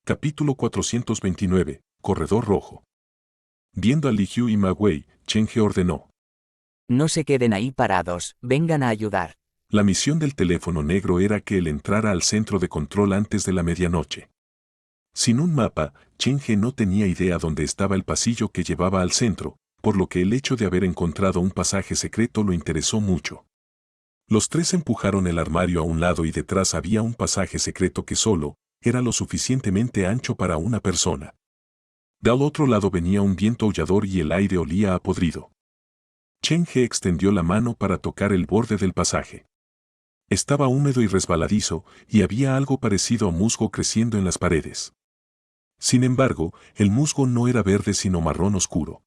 Capítulo 429, Corredor Rojo. Viendo a Li Hu y Ma Wei, Chen He ordenó. No se queden ahí parados, vengan a ayudar. La misión del teléfono negro era que él entrara al centro de control antes de la medianoche. Sin un mapa, Chen He no tenía idea dónde estaba el pasillo que llevaba al centro, por lo que el hecho de haber encontrado un pasaje secreto lo interesó mucho. Los tres empujaron el armario a un lado y detrás había un pasaje secreto que solo era lo suficientemente ancho para una persona. Del otro lado venía un viento aullador y el aire olía a podrido. Chen He extendió la mano para tocar el borde del pasaje. Estaba húmedo y resbaladizo, y había algo parecido a musgo creciendo en las paredes. Sin embargo, el musgo no era verde sino marrón oscuro.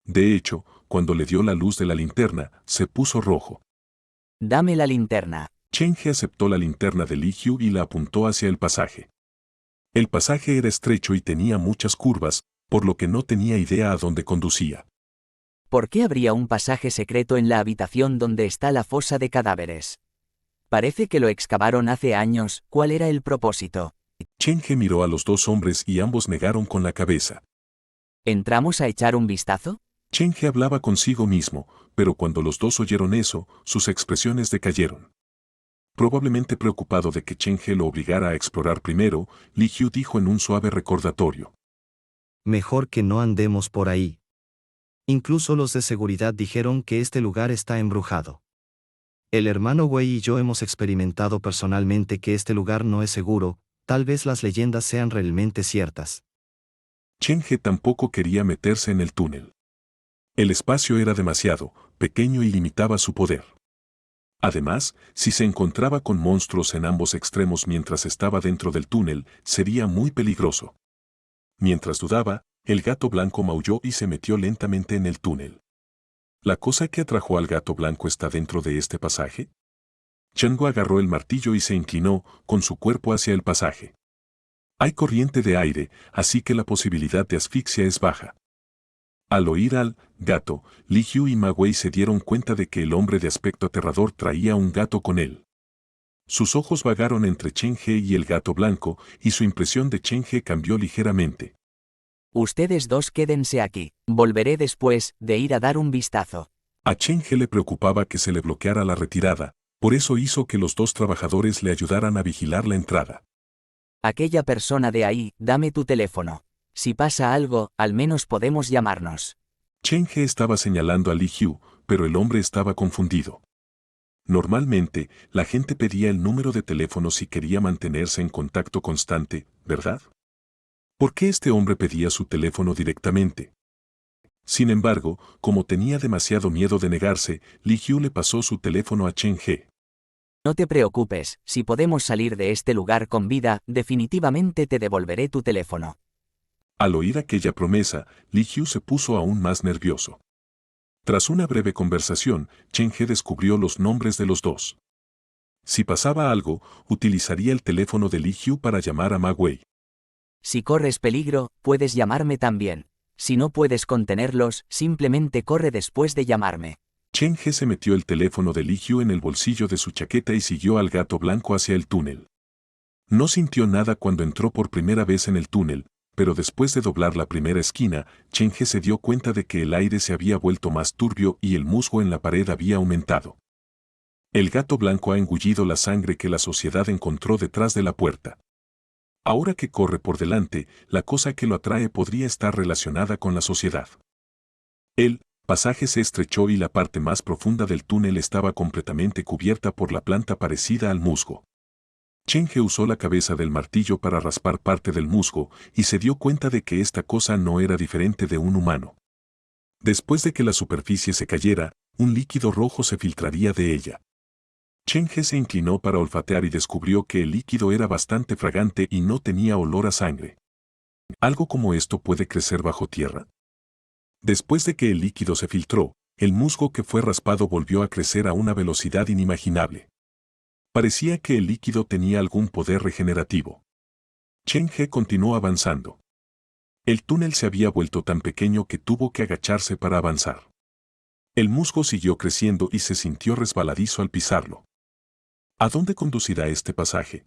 De hecho, cuando le dio la luz de la linterna, se puso rojo. Dame la linterna. Chen He aceptó la linterna de Li Hu y la apuntó hacia el pasaje. El pasaje era estrecho y tenía muchas curvas, por lo que no tenía idea a dónde conducía. ¿Por qué habría un pasaje secreto en la habitación donde está la fosa de cadáveres? Parece que lo excavaron hace años. ¿Cuál era el propósito? Chen He miró a los dos hombres y ambos negaron con la cabeza. ¿Entramos a echar un vistazo? Chen He hablaba consigo mismo, pero cuando los dos oyeron eso, sus expresiones decayeron. Probablemente preocupado de que Chen He lo obligara a explorar primero, Li Hu dijo en un suave recordatorio. Mejor que no andemos por ahí. Incluso los de seguridad dijeron que este lugar está embrujado. El hermano Wei y yo hemos experimentado personalmente que este lugar no es seguro, tal vez las leyendas sean realmente ciertas. Chen He tampoco quería meterse en el túnel. El espacio era demasiado pequeño y limitaba su poder. Además, si se encontraba con monstruos en ambos extremos mientras estaba dentro del túnel, sería muy peligroso. Mientras dudaba, el gato blanco maulló y se metió lentamente en el túnel. ¿La cosa que atrajo al gato blanco está dentro de este pasaje? Chango agarró el martillo y se inclinó con su cuerpo hacia el pasaje. Hay corriente de aire, así que la posibilidad de asfixia es baja. Al oír al gato, Li Hu y Ma Wei se dieron cuenta de que el hombre de aspecto aterrador traía un gato con él. Sus ojos vagaron entre Chen He y el gato blanco, y su impresión de Chen He cambió ligeramente. Ustedes dos quédense aquí. Volveré después de ir a dar un vistazo. A Chen He le preocupaba que se le bloqueara la retirada, por eso hizo que los dos trabajadores le ayudaran a vigilar la entrada. Aquella persona de ahí, dame tu teléfono. Si pasa algo, al menos podemos llamarnos. Chen He estaba señalando a Li Hu, pero el hombre estaba confundido. Normalmente, la gente pedía el número de teléfono si quería mantenerse en contacto constante, ¿verdad? ¿Por qué este hombre pedía su teléfono directamente? Sin embargo, como tenía demasiado miedo de negarse, Li Hu le pasó su teléfono a Chen He. No te preocupes, si podemos salir de este lugar con vida, definitivamente te devolveré tu teléfono. Al oír aquella promesa, Li Hu se puso aún más nervioso. Tras una breve conversación, Chen He descubrió los nombres de los dos. Si pasaba algo, utilizaría el teléfono de Li Hu para llamar a Ma Wei. Si corres peligro, puedes llamarme también. Si no puedes contenerlos, simplemente corre después de llamarme. Chen He se metió el teléfono de Li Hu en el bolsillo de su chaqueta y siguió al gato blanco hacia el túnel. No sintió nada cuando entró por primera vez en el túnel, pero después de doblar la primera esquina, Chen He se dio cuenta de que el aire se había vuelto más turbio y el musgo en la pared había aumentado. El gato blanco ha engullido la sangre que la sociedad encontró detrás de la puerta. Ahora que corre por delante, la cosa que lo atrae podría estar relacionada con la sociedad. El pasaje se estrechó y la parte más profunda del túnel estaba completamente cubierta por la planta parecida al musgo. Chen He usó la cabeza del martillo para raspar parte del musgo y se dio cuenta de que esta cosa no era diferente de un humano. Después de que la superficie se cayera, un líquido rojo se filtraría de ella. Chen He se inclinó para olfatear y descubrió que el líquido era bastante fragante y no tenía olor a sangre. ¿Algo como esto puede crecer bajo tierra? Después de que el líquido se filtró, el musgo que fue raspado volvió a crecer a una velocidad inimaginable. Parecía que el líquido tenía algún poder regenerativo. Chen He continuó avanzando. El túnel se había vuelto tan pequeño que tuvo que agacharse para avanzar. El musgo siguió creciendo y se sintió resbaladizo al pisarlo. ¿A dónde conducirá este pasaje?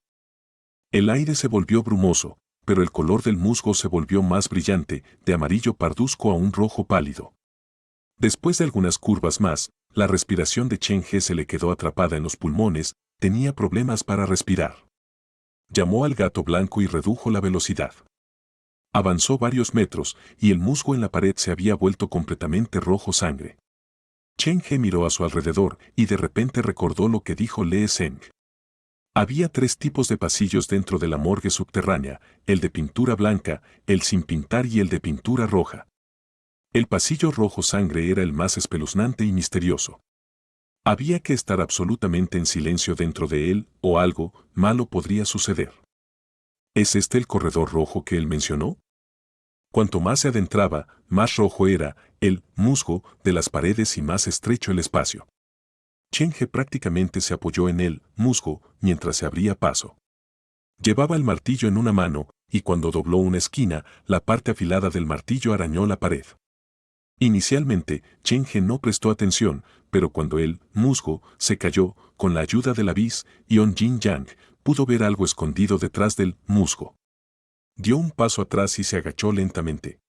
El aire se volvió brumoso, pero el color del musgo se volvió más brillante, de amarillo parduzco a un rojo pálido. Después de algunas curvas más, la respiración de Chen He se le quedó atrapada en los pulmones, tenía problemas para respirar. Llamó al gato blanco y redujo la velocidad. Avanzó varios metros, y el musgo en la pared se había vuelto completamente rojo sangre. Chen He miró a su alrededor, y de repente recordó lo que dijo Lee Seng. Había 3 tipos de pasillos dentro de la morgue subterránea, el de pintura blanca, el sin pintar y el de pintura roja. El pasillo rojo sangre era el más espeluznante y misterioso. Había que estar absolutamente en silencio dentro de él, o algo malo podría suceder. ¿Es este el corredor rojo que él mencionó? Cuanto más se adentraba, más rojo era el musgo de las paredes y más estrecho el espacio. Chen He prácticamente se apoyó en el musgo mientras se abría paso. Llevaba el martillo en una mano, y cuando dobló una esquina, la parte afilada del martillo arañó la pared. Inicialmente, Chen He no prestó atención, pero cuando el musgo se cayó, con la ayuda de la vis, Yeon Jin Yang pudo ver algo escondido detrás del musgo. Dio un paso atrás y se agachó lentamente.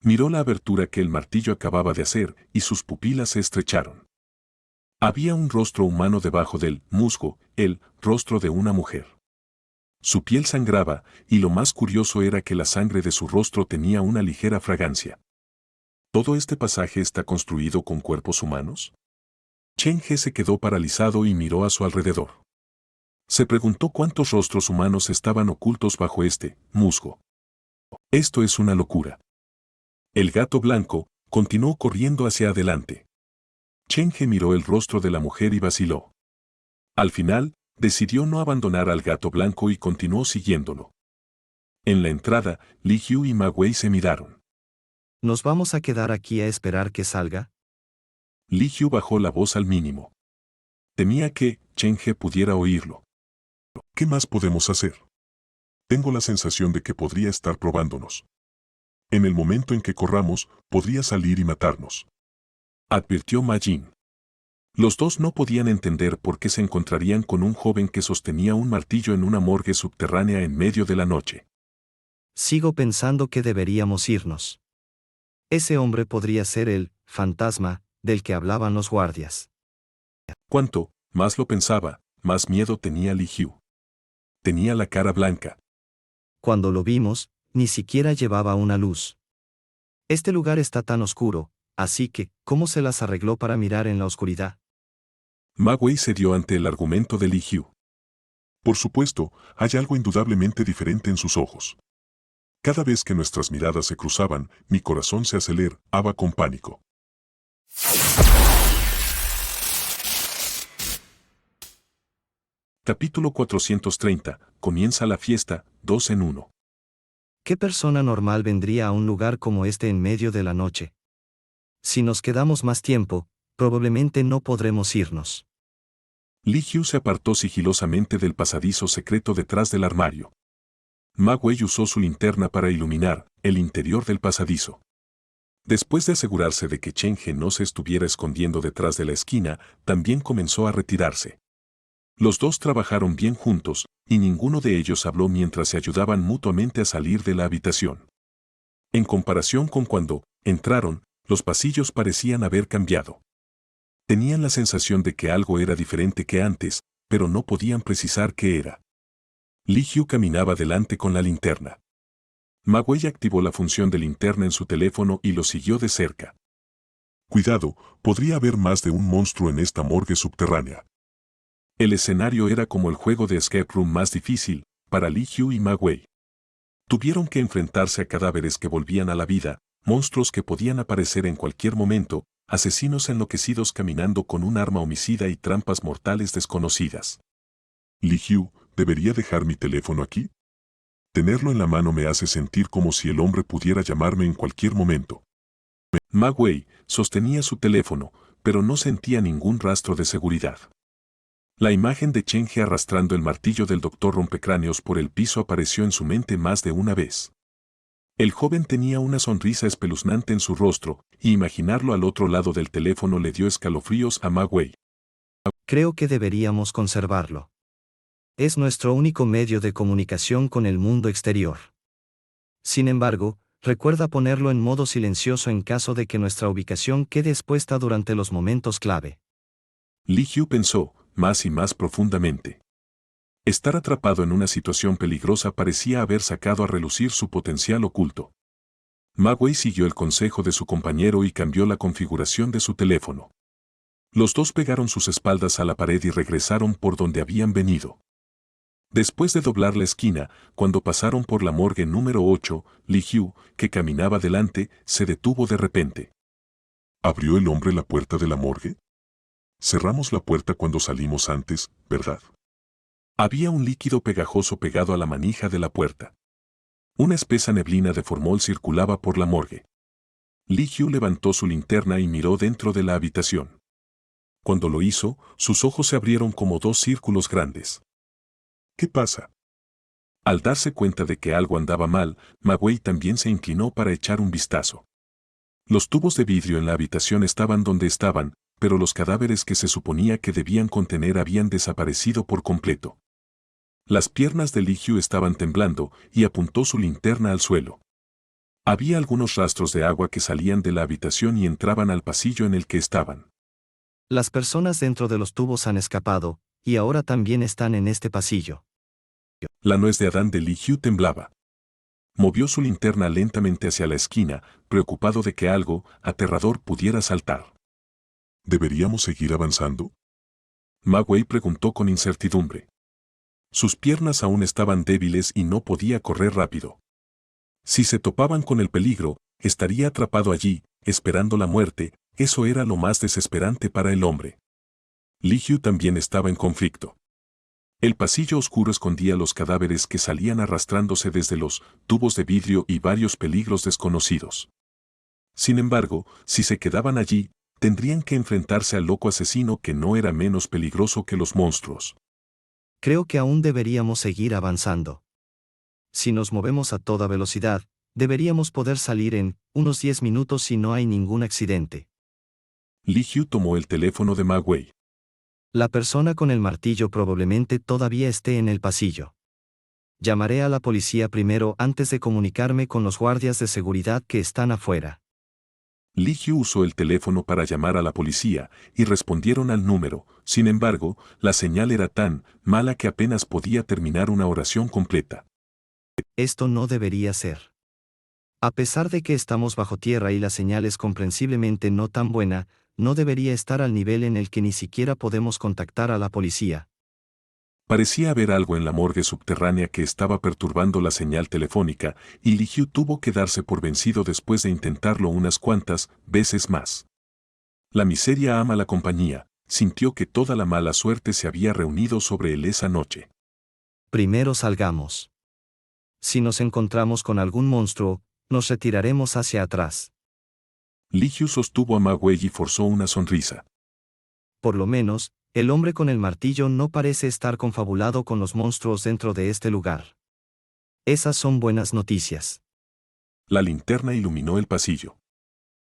Miró la abertura que el martillo acababa de hacer, y sus pupilas se estrecharon. Había un rostro humano debajo del musgo, el rostro de una mujer. Su piel sangraba, y lo más curioso era que la sangre de su rostro tenía una ligera fragancia. ¿Todo este pasaje está construido con cuerpos humanos? Chen He se quedó paralizado y miró a su alrededor. Se preguntó cuántos rostros humanos estaban ocultos bajo este musgo. Esto es una locura. El gato blanco continuó corriendo hacia adelante. Chen He miró el rostro de la mujer y vaciló. Al final, decidió no abandonar al gato blanco y continuó siguiéndolo. En la entrada, Li Hyu y Ma Wei se miraron. ¿Nos vamos a quedar aquí a esperar que salga? Li Hyu bajó la voz al mínimo. Temía que Chen He pudiera oírlo. ¿Qué más podemos hacer? Tengo la sensación de que podría estar probándonos. En el momento en que corramos, podría salir y matarnos, advirtió Ma Jin. Los dos no podían entender por qué se encontrarían con un joven que sostenía un martillo en una morgue subterránea en medio de la noche. Sigo pensando que deberíamos irnos. Ese hombre podría ser el fantasma del que hablaban los guardias. Cuanto más lo pensaba, más miedo tenía Li Hyu. Tenía la cara blanca. Cuando lo vimos, ni siquiera llevaba una luz. Este lugar está tan oscuro, así que, ¿cómo se las arregló para mirar en la oscuridad? Ma Wei cedió ante el argumento de Li Hyu. Por supuesto, hay algo indudablemente diferente en sus ojos. Cada vez que nuestras miradas se cruzaban, mi corazón se aceleraba con pánico. Capítulo 430. Comienza la fiesta, 2 en 1. ¿Qué persona normal vendría a un lugar como este en medio de la noche? Si nos quedamos más tiempo, probablemente no podremos irnos. Li Hyu se apartó sigilosamente del pasadizo secreto detrás del armario. Ma Wei usó su linterna para iluminar el interior del pasadizo. Después de asegurarse de que Chen He no se estuviera escondiendo detrás de la esquina, también comenzó a retirarse. Los dos trabajaron bien juntos, y ninguno de ellos habló mientras se ayudaban mutuamente a salir de la habitación. En comparación con cuando entraron, los pasillos parecían haber cambiado. Tenían la sensación de que algo era diferente que antes, pero no podían precisar qué era. Li Hyu caminaba delante con la linterna. Ma Wei activó la función de linterna en su teléfono y lo siguió de cerca. Cuidado, podría haber más de un monstruo en esta morgue subterránea. El escenario era como el juego de escape room más difícil para Li Hyu y Ma Wei. Tuvieron que enfrentarse a cadáveres que volvían a la vida, monstruos que podían aparecer en cualquier momento, asesinos enloquecidos caminando con un arma homicida y trampas mortales desconocidas. Li Hyu, ¿debería dejar mi teléfono aquí? Tenerlo en la mano me hace sentir como si el hombre pudiera llamarme en cualquier momento. Ma Wei sostenía su teléfono, pero no sentía ningún rastro de seguridad. La imagen de Chen He arrastrando el martillo del doctor rompecráneos por el piso apareció en su mente más de una vez. El joven tenía una sonrisa espeluznante en su rostro, y imaginarlo al otro lado del teléfono le dio escalofríos a Ma Wei. Creo que deberíamos conservarlo. Es nuestro único medio de comunicación con el mundo exterior. Sin embargo, recuerda ponerlo en modo silencioso en caso de que nuestra ubicación quede expuesta durante los momentos clave. Lee Hugh pensó, más y más profundamente. Estar atrapado en una situación peligrosa parecía haber sacado a relucir su potencial oculto. Ma Wei siguió el consejo de su compañero y cambió la configuración de su teléfono. Los dos pegaron sus espaldas a la pared y regresaron por donde habían venido. Después de doblar la esquina, cuando pasaron por la morgue número 8, Lee Hugh, que caminaba delante, se detuvo de repente. ¿Abrió el hombre la puerta de la morgue? Cerramos la puerta cuando salimos antes, ¿verdad? Había un líquido pegajoso pegado a la manija de la puerta. Una espesa neblina de formol circulaba por la morgue. Lee Hugh levantó su linterna y miró dentro de la habitación. Cuando lo hizo, sus ojos se abrieron como dos círculos grandes. ¿Qué pasa? Al darse cuenta de que algo andaba mal, Ma Wei también se inclinó para echar un vistazo. Los tubos de vidrio en la habitación estaban donde estaban, pero los cadáveres que se suponía que debían contener habían desaparecido por completo. Las piernas de Lee Hugh estaban temblando y apuntó su linterna al suelo. Había algunos rastros de agua que salían de la habitación y entraban al pasillo en el que estaban. Las personas dentro de los tubos han escapado, y ahora también están en este pasillo. La nuez de Adán de Lee Hugh temblaba. Movió su linterna lentamente hacia la esquina, preocupado de que algo aterrador pudiera saltar. ¿Deberíamos seguir avanzando? Ma Wei preguntó con incertidumbre. Sus piernas aún estaban débiles y no podía correr rápido. Si se topaban con el peligro, estaría atrapado allí, esperando la muerte. Eso era lo más desesperante para el hombre. Lee Hugh también estaba en conflicto. El pasillo oscuro escondía los cadáveres que salían arrastrándose desde los tubos de vidrio y varios peligros desconocidos. Sin embargo, si se quedaban allí, tendrían que enfrentarse al loco asesino que no era menos peligroso que los monstruos. Creo que aún deberíamos seguir avanzando. Si nos movemos a toda velocidad, deberíamos poder salir en unos 10 minutos si no hay ningún accidente. Lee Hugh tomó el teléfono de Ma Wei. La persona con el martillo probablemente todavía esté en el pasillo. Llamaré a la policía primero antes de comunicarme con los guardias de seguridad que están afuera. Lee Hugh usó el teléfono para llamar a la policía y respondieron al número. Sin embargo, la señal era tan mala que apenas podía terminar una oración completa. Esto no debería ser. A pesar de que estamos bajo tierra y la señal es comprensiblemente no tan buena, no debería estar al nivel en el que ni siquiera podemos contactar a la policía. Parecía haber algo en la morgue subterránea que estaba perturbando la señal telefónica, y Lee Hugh tuvo que darse por vencido después de intentarlo unas cuantas veces más. La miseria ama la compañía, sintió que toda la mala suerte se había reunido sobre él esa noche. Primero salgamos. Si nos encontramos con algún monstruo, nos retiraremos hacia atrás. Lee Hugh sostuvo a Ma Wei y forzó una sonrisa. Por lo menos, el hombre con el martillo no parece estar confabulado con los monstruos dentro de este lugar. Esas son buenas noticias. La linterna iluminó el pasillo.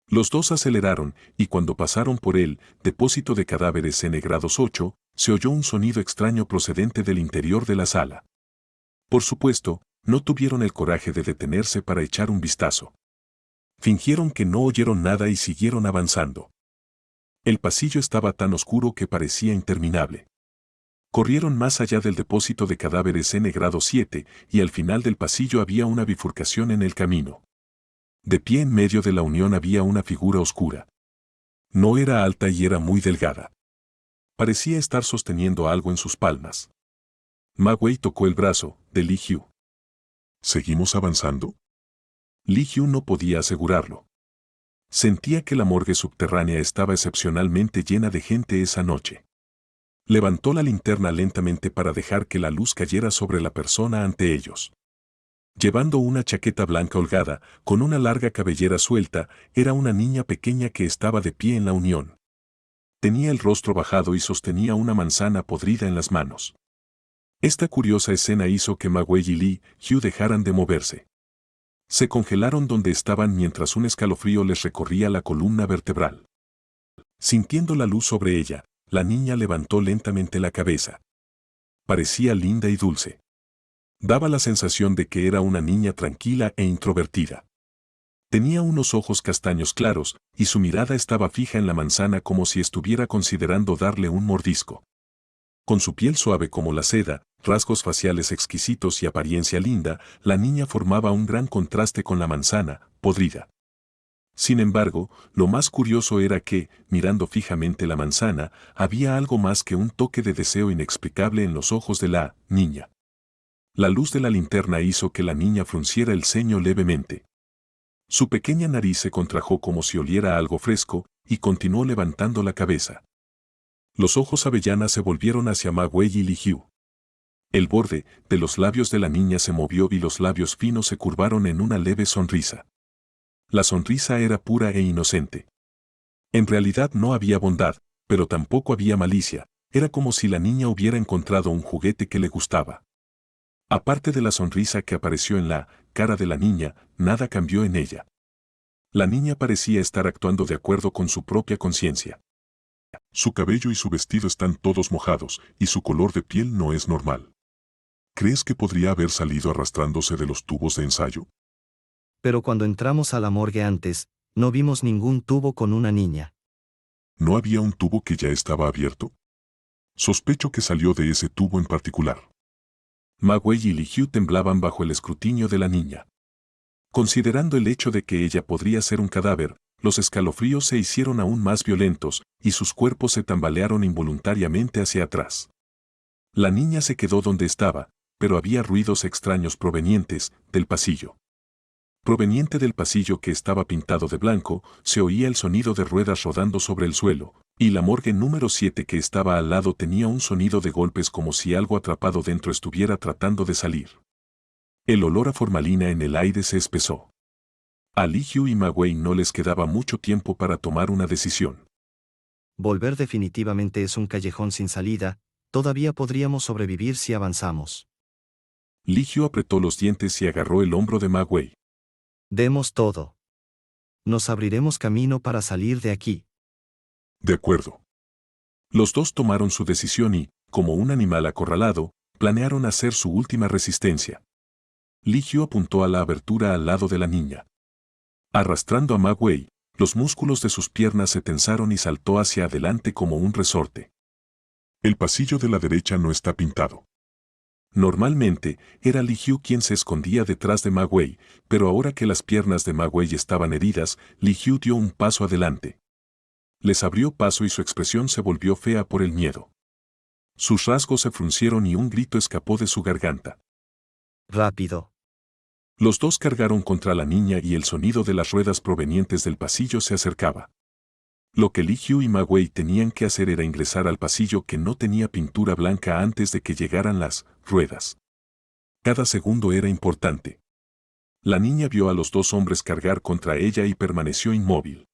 Los dos aceleraron, y cuando pasaron por el depósito de cadáveres N-Grados 8, se oyó un sonido extraño procedente del interior de la sala. Por supuesto, no tuvieron el coraje de detenerse para echar un vistazo. Fingieron que no oyeron nada y siguieron avanzando. El pasillo estaba tan oscuro que parecía interminable. Corrieron más allá del depósito de cadáveres N-Grado 7, y al final del pasillo había una bifurcación en el camino. De pie en medio de la unión había una figura oscura. No era alta y era muy delgada. Parecía estar sosteniendo algo en sus palmas. Ma Wei tocó el brazo de Lee Hugh. ¿Seguimos avanzando? Lee Hugh no podía asegurarlo. Sentía que la morgue subterránea estaba excepcionalmente llena de gente esa noche. Levantó la linterna lentamente para dejar que la luz cayera sobre la persona ante ellos. Llevando una chaqueta blanca holgada, con una larga cabellera suelta, era una niña pequeña que estaba de pie en la unión. Tenía el rostro bajado y sostenía una manzana podrida en las manos. Esta curiosa escena hizo que Ma Wei y Lee Hugh dejaran de moverse. Se congelaron donde estaban mientras un escalofrío les recorría la columna vertebral. Sintiendo la luz sobre ella, la niña levantó lentamente la cabeza. Parecía linda y dulce. Daba la sensación de que era una niña tranquila e introvertida. Tenía unos ojos castaños claros, y su mirada estaba fija en la manzana como si estuviera considerando darle un mordisco. Con su piel suave como la seda, rasgos faciales exquisitos y apariencia linda, la niña formaba un gran contraste con la manzana, podrida. Sin embargo, lo más curioso era que, mirando fijamente la manzana, había algo más que un toque de deseo inexplicable en los ojos de la niña. La luz de la linterna hizo que la niña frunciera el ceño levemente. Su pequeña nariz se contrajo como si oliera algo fresco, y continuó levantando la cabeza. Los ojos avellanas se volvieron hacia Ma Wei y Li Hyu. El borde de los labios de la niña se movió y los labios finos se curvaron en una leve sonrisa. La sonrisa era pura e inocente. En realidad no había bondad, pero tampoco había malicia, era como si la niña hubiera encontrado un juguete que le gustaba. Aparte de la sonrisa que apareció en la cara de la niña, nada cambió en ella. La niña parecía estar actuando de acuerdo con su propia conciencia. Su cabello y su vestido están todos mojados, y su color de piel no es normal. ¿Crees que podría haber salido arrastrándose de los tubos de ensayo? Pero cuando entramos a la morgue antes, no vimos ningún tubo con una niña. ¿No había un tubo que ya estaba abierto? Sospecho que salió de ese tubo en particular. Ma Wei y Li Hyu temblaban bajo el escrutinio de la niña. Considerando el hecho de que ella podría ser un cadáver, los escalofríos se hicieron aún más violentos, y sus cuerpos se tambalearon involuntariamente hacia atrás. La niña se quedó donde estaba, pero había ruidos extraños provenientes del pasillo. Proveniente del pasillo que estaba pintado de blanco, se oía el sonido de ruedas rodando sobre el suelo, y la morgue número 7 que estaba al lado tenía un sonido de golpes como si algo atrapado dentro estuviera tratando de salir. El olor a formalina en el aire se espesó. A Li Hyu y Ma Wei no les quedaba mucho tiempo para tomar una decisión. Volver definitivamente es un callejón sin salida, todavía podríamos sobrevivir si avanzamos. Li Hyu apretó los dientes y agarró el hombro de Ma Wei. Demos todo. Nos abriremos camino para salir de aquí. De acuerdo. Los dos tomaron su decisión y, como un animal acorralado, planearon hacer su última resistencia. Li Hyu apuntó a la abertura al lado de la niña. Arrastrando a Ma Wei, los músculos de sus piernas se tensaron y saltó hacia adelante como un resorte. El pasillo de la derecha no está pintado. Normalmente, era Li Hyu quien se escondía detrás de Ma Wei, pero ahora que las piernas de Ma Wei estaban heridas, Li Hyu dio un paso adelante. Les abrió paso y su expresión se volvió fea por el miedo. Sus rasgos se fruncieron y un grito escapó de su garganta. Rápido. Los dos cargaron contra la niña y el sonido de las ruedas provenientes del pasillo se acercaba. Lo que Li Hyu y Ma Wei tenían que hacer era ingresar al pasillo que no tenía pintura blanca antes de que llegaran las ruedas. Cada segundo era importante. La niña vio a los dos hombres cargar contra ella y permaneció inmóvil.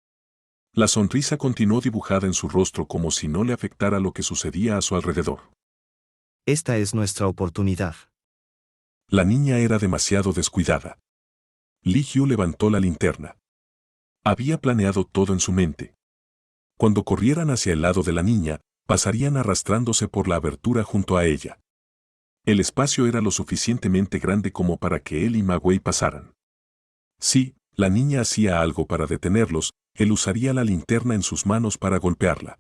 La sonrisa continuó dibujada en su rostro como si no le afectara lo que sucedía a su alrededor. Esta es nuestra oportunidad. La niña era demasiado descuidada. Li Hyu levantó la linterna. Había planeado todo en su mente. Cuando corrieran hacia el lado de la niña, pasarían arrastrándose por la abertura junto a ella. El espacio era lo suficientemente grande como para que él y Ma Wei pasaran. Si la niña hacía algo para detenerlos, él usaría la linterna en sus manos para golpearla.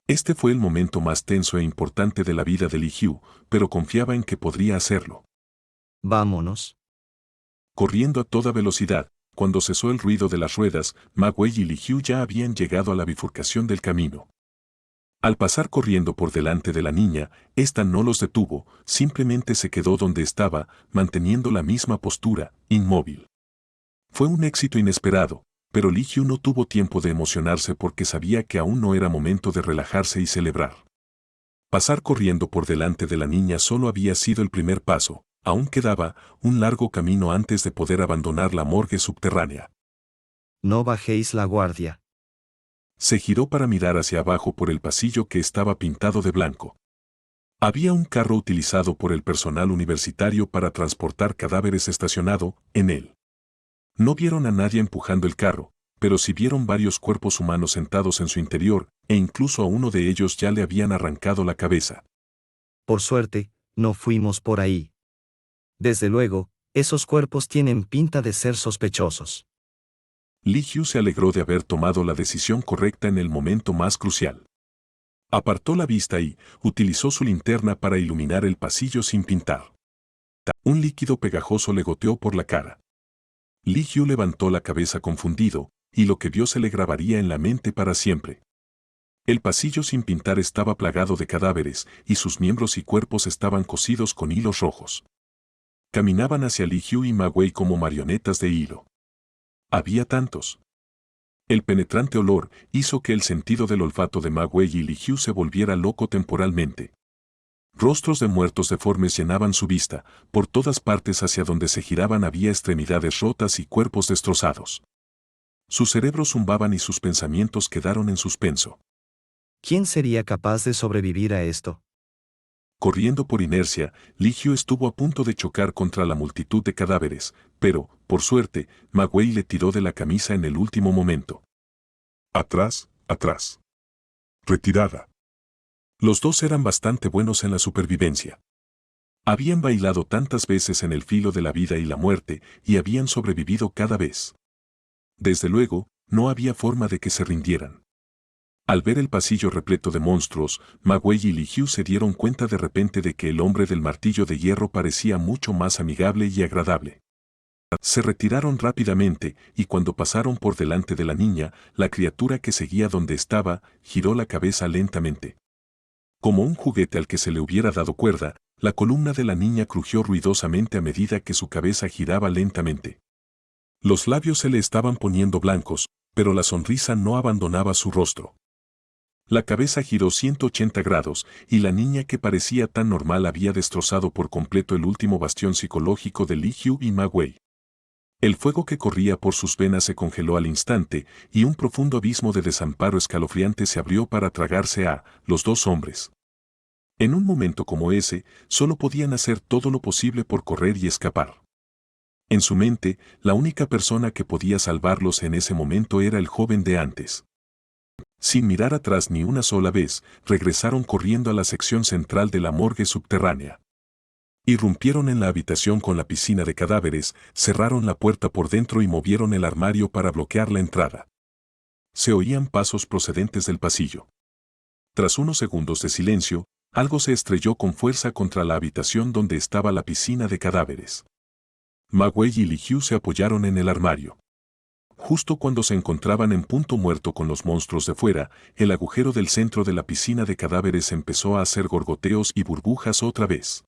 Este fue el momento más tenso e importante de la vida de Li Hyu, pero confiaba en que podría hacerlo. Vámonos. Corriendo a toda velocidad, cuando cesó el ruido de las ruedas, Ma Wei y Li Hyu ya habían llegado a la bifurcación del camino. Al pasar corriendo por delante de la niña, ésta no los detuvo, simplemente se quedó donde estaba, manteniendo la misma postura, inmóvil. Fue un éxito inesperado, pero Li Hyu no tuvo tiempo de emocionarse porque sabía que aún no era momento de relajarse y celebrar. Pasar corriendo por delante de la niña solo había sido el primer paso. Aún quedaba un largo camino antes de poder abandonar la morgue subterránea. No bajéis la guardia. Se giró para mirar hacia abajo por el pasillo que estaba pintado de blanco. Había un carro utilizado por el personal universitario para transportar cadáveres estacionado en él. No vieron a nadie empujando el carro, pero sí vieron varios cuerpos humanos sentados en su interior, e incluso a uno de ellos ya le habían arrancado la cabeza. Por suerte, no fuimos por ahí. Desde luego, esos cuerpos tienen pinta de ser sospechosos. Li Hyu se alegró de haber tomado la decisión correcta en el momento más crucial. Apartó la vista y utilizó su linterna para iluminar el pasillo sin pintar. Un líquido pegajoso le goteó por la cara. Li Hyu levantó la cabeza confundido, y lo que vio se le grabaría en la mente para siempre. El pasillo sin pintar estaba plagado de cadáveres, y sus miembros y cuerpos estaban cosidos con hilos rojos. Caminaban hacia Li Hyu y Ma Wei como marionetas de hilo. Había tantos. El penetrante olor hizo que el sentido del olfato de Ma Wei y Li Hyu se volviera loco temporalmente. Rostros de muertos deformes llenaban su vista, por todas partes hacia donde se giraban había extremidades rotas y cuerpos destrozados. Sus cerebros zumbaban y sus pensamientos quedaron en suspenso. ¿Quién sería capaz de sobrevivir a esto? Corriendo por inercia, Li Hyu estuvo a punto de chocar contra la multitud de cadáveres, pero, por suerte, Ma Wei le tiró de la camisa en el último momento. Atrás, atrás. Retirada. Los dos eran bastante buenos en la supervivencia. Habían bailado tantas veces en el filo de la vida y la muerte, y habían sobrevivido cada vez. Desde luego, no había forma de que se rindieran. Al ver el pasillo repleto de monstruos, Ma Wei y Li Hyu se dieron cuenta de repente de que el hombre del martillo de hierro parecía mucho más amigable y agradable. Se retiraron rápidamente, y cuando pasaron por delante de la niña, la criatura que seguía donde estaba, giró la cabeza lentamente. Como un juguete al que se le hubiera dado cuerda, la columna de la niña crujió ruidosamente a medida que su cabeza giraba lentamente. Los labios se le estaban poniendo blancos, pero la sonrisa no abandonaba su rostro. La cabeza giró 180 grados, y la niña que parecía tan normal había destrozado por completo el último bastión psicológico de Li Hyu y Ma Wei. El fuego que corría por sus venas se congeló al instante, y un profundo abismo de desamparo escalofriante se abrió para tragarse a los dos hombres. En un momento como ese, solo podían hacer todo lo posible por correr y escapar. En su mente, la única persona que podía salvarlos en ese momento era el joven de antes. Sin mirar atrás ni una sola vez, regresaron corriendo a la sección central de la morgue subterránea. Irrumpieron en la habitación con la piscina de cadáveres, cerraron la puerta por dentro y movieron el armario para bloquear la entrada. Se oían pasos procedentes del pasillo. Tras unos segundos de silencio, algo se estrelló con fuerza contra la habitación donde estaba la piscina de cadáveres. Ma Wei y Li Hyu se apoyaron en el armario. Justo cuando se encontraban en punto muerto con los monstruos de fuera, el agujero del centro de la piscina de cadáveres empezó a hacer gorgoteos y burbujas otra vez.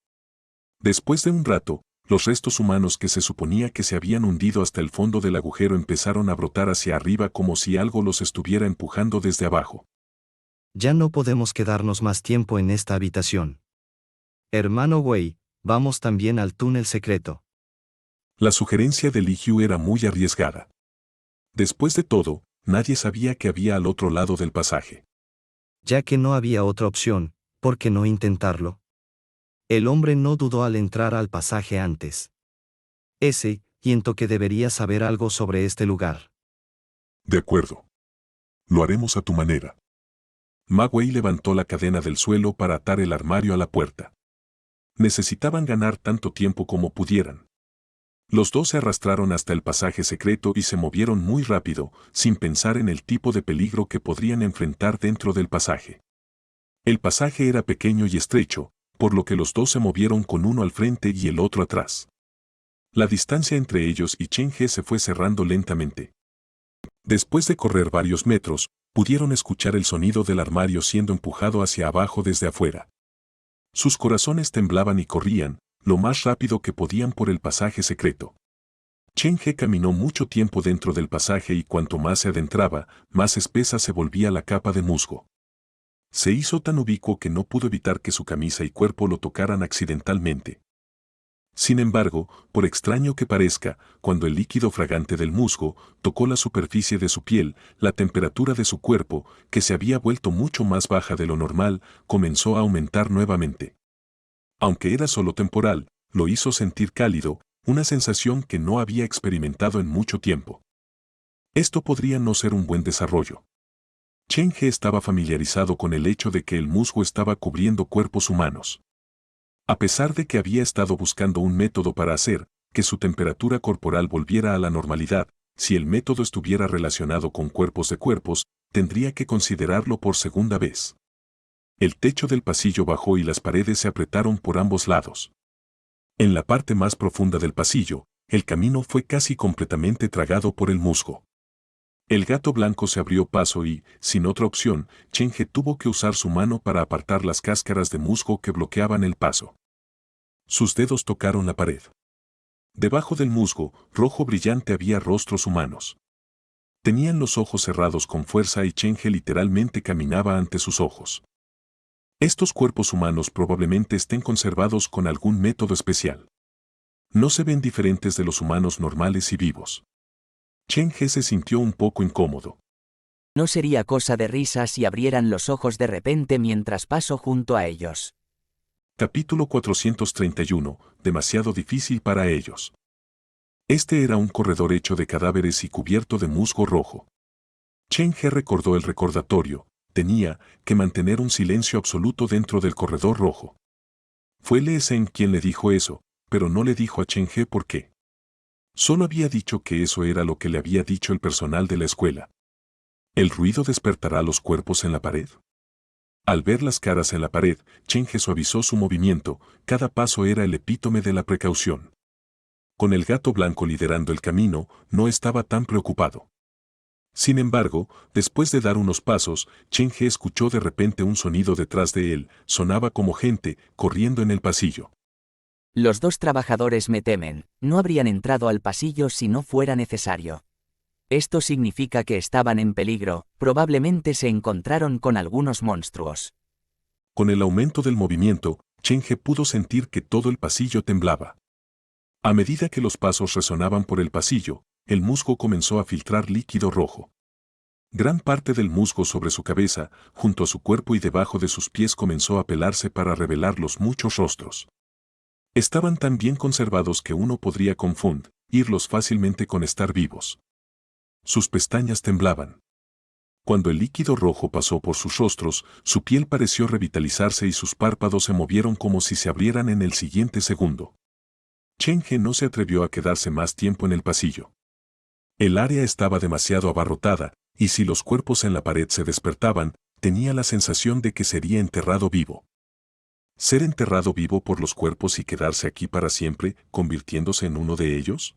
Después de un rato, los restos humanos que se suponía que se habían hundido hasta el fondo del agujero empezaron a brotar hacia arriba como si algo los estuviera empujando desde abajo. Ya no podemos quedarnos más tiempo en esta habitación. Hermano Wei, vamos también al túnel secreto. La sugerencia de Li Hyu era muy arriesgada. Después de todo, nadie sabía que había al otro lado del pasaje. Ya que no había otra opción, ¿por qué no intentarlo? El hombre no dudó al entrar al pasaje antes. Siento que debería saber algo sobre este lugar. De acuerdo. Lo haremos a tu manera. Ma Wei levantó la cadena del suelo para atar el armario a la puerta. Necesitaban ganar tanto tiempo como pudieran. Los dos se arrastraron hasta el pasaje secreto y se movieron muy rápido, sin pensar en el tipo de peligro que podrían enfrentar dentro del pasaje. El pasaje era pequeño y estrecho, por lo que los dos se movieron con uno al frente y el otro atrás. La distancia entre ellos y Chen He se fue cerrando lentamente. Después de correr varios metros, pudieron escuchar el sonido del armario siendo empujado hacia abajo desde afuera. Sus corazones temblaban y corrían, lo más rápido que podían por el pasaje secreto. Chen He caminó mucho tiempo dentro del pasaje y cuanto más se adentraba, más espesa se volvía la capa de musgo. Se hizo tan ubicuo que no pudo evitar que su camisa y cuerpo lo tocaran accidentalmente. Sin embargo, por extraño que parezca, cuando el líquido fragante del musgo tocó la superficie de su piel, la temperatura de su cuerpo, que se había vuelto mucho más baja de lo normal, comenzó a aumentar nuevamente. Aunque era solo temporal, lo hizo sentir cálido, una sensación que no había experimentado en mucho tiempo. Esto podría no ser un buen desarrollo. Chen He estaba familiarizado con el hecho de que el musgo estaba cubriendo cuerpos humanos. A pesar de que había estado buscando un método para hacer que su temperatura corporal volviera a la normalidad, si el método estuviera relacionado con cuerpos de cuerpos, tendría que considerarlo por segunda vez. El techo del pasillo bajó y las paredes se apretaron por ambos lados. En la parte más profunda del pasillo, el camino fue casi completamente tragado por el musgo. El gato blanco se abrió paso y, sin otra opción, Cheng-He tuvo que usar su mano para apartar las cáscaras de musgo que bloqueaban el paso. Sus dedos tocaron la pared. Debajo del musgo, rojo brillante, había rostros humanos. Tenían los ojos cerrados con fuerza y Cheng-He literalmente caminaba ante sus ojos. Estos cuerpos humanos probablemente estén conservados con algún método especial. No se ven diferentes de los humanos normales y vivos. Cheng-He se sintió un poco incómodo. No sería cosa de risa si abrieran los ojos de repente mientras paso junto a ellos. Capítulo 431, demasiado difícil para ellos. Este era un corredor hecho de cadáveres y cubierto de musgo rojo. Cheng-He recordó el recordatorio: tenía que mantener un silencio absoluto dentro del corredor rojo. Fue Lee Seng quien le dijo eso, pero no le dijo a Cheng-He por qué. Solo había dicho que eso era lo que le había dicho el personal de la escuela. ¿El ruido despertará los cuerpos en la pared? Al ver las caras en la pared, Cheng-He suavizó su movimiento, cada paso era el epítome de la precaución. Con el gato blanco liderando el camino, no estaba tan preocupado. Sin embargo, después de dar unos pasos, Cheng-He escuchó de repente un sonido detrás de él, sonaba como gente corriendo en el pasillo. Los dos trabajadores me temen, no habrían entrado al pasillo si no fuera necesario. Esto significa que estaban en peligro, probablemente se encontraron con algunos monstruos. Con el aumento del movimiento, Cheng-He pudo sentir que todo el pasillo temblaba. A medida que los pasos resonaban por el pasillo, el musgo comenzó a filtrar líquido rojo. Gran parte del musgo sobre su cabeza, junto a su cuerpo y debajo de sus pies comenzó a pelarse para revelar los muchos rostros. Estaban tan bien conservados que uno podría confundirlos fácilmente con estar vivos. Sus pestañas temblaban. Cuando el líquido rojo pasó por sus rostros, su piel pareció revitalizarse y sus párpados se movieron como si se abrieran en el siguiente segundo. Cheng-He no se atrevió a quedarse más tiempo en el pasillo. El área estaba demasiado abarrotada, y si los cuerpos en la pared se despertaban, tenía la sensación de que sería enterrado vivo. ¿Ser enterrado vivo por los cuerpos y quedarse aquí para siempre, convirtiéndose en uno de ellos?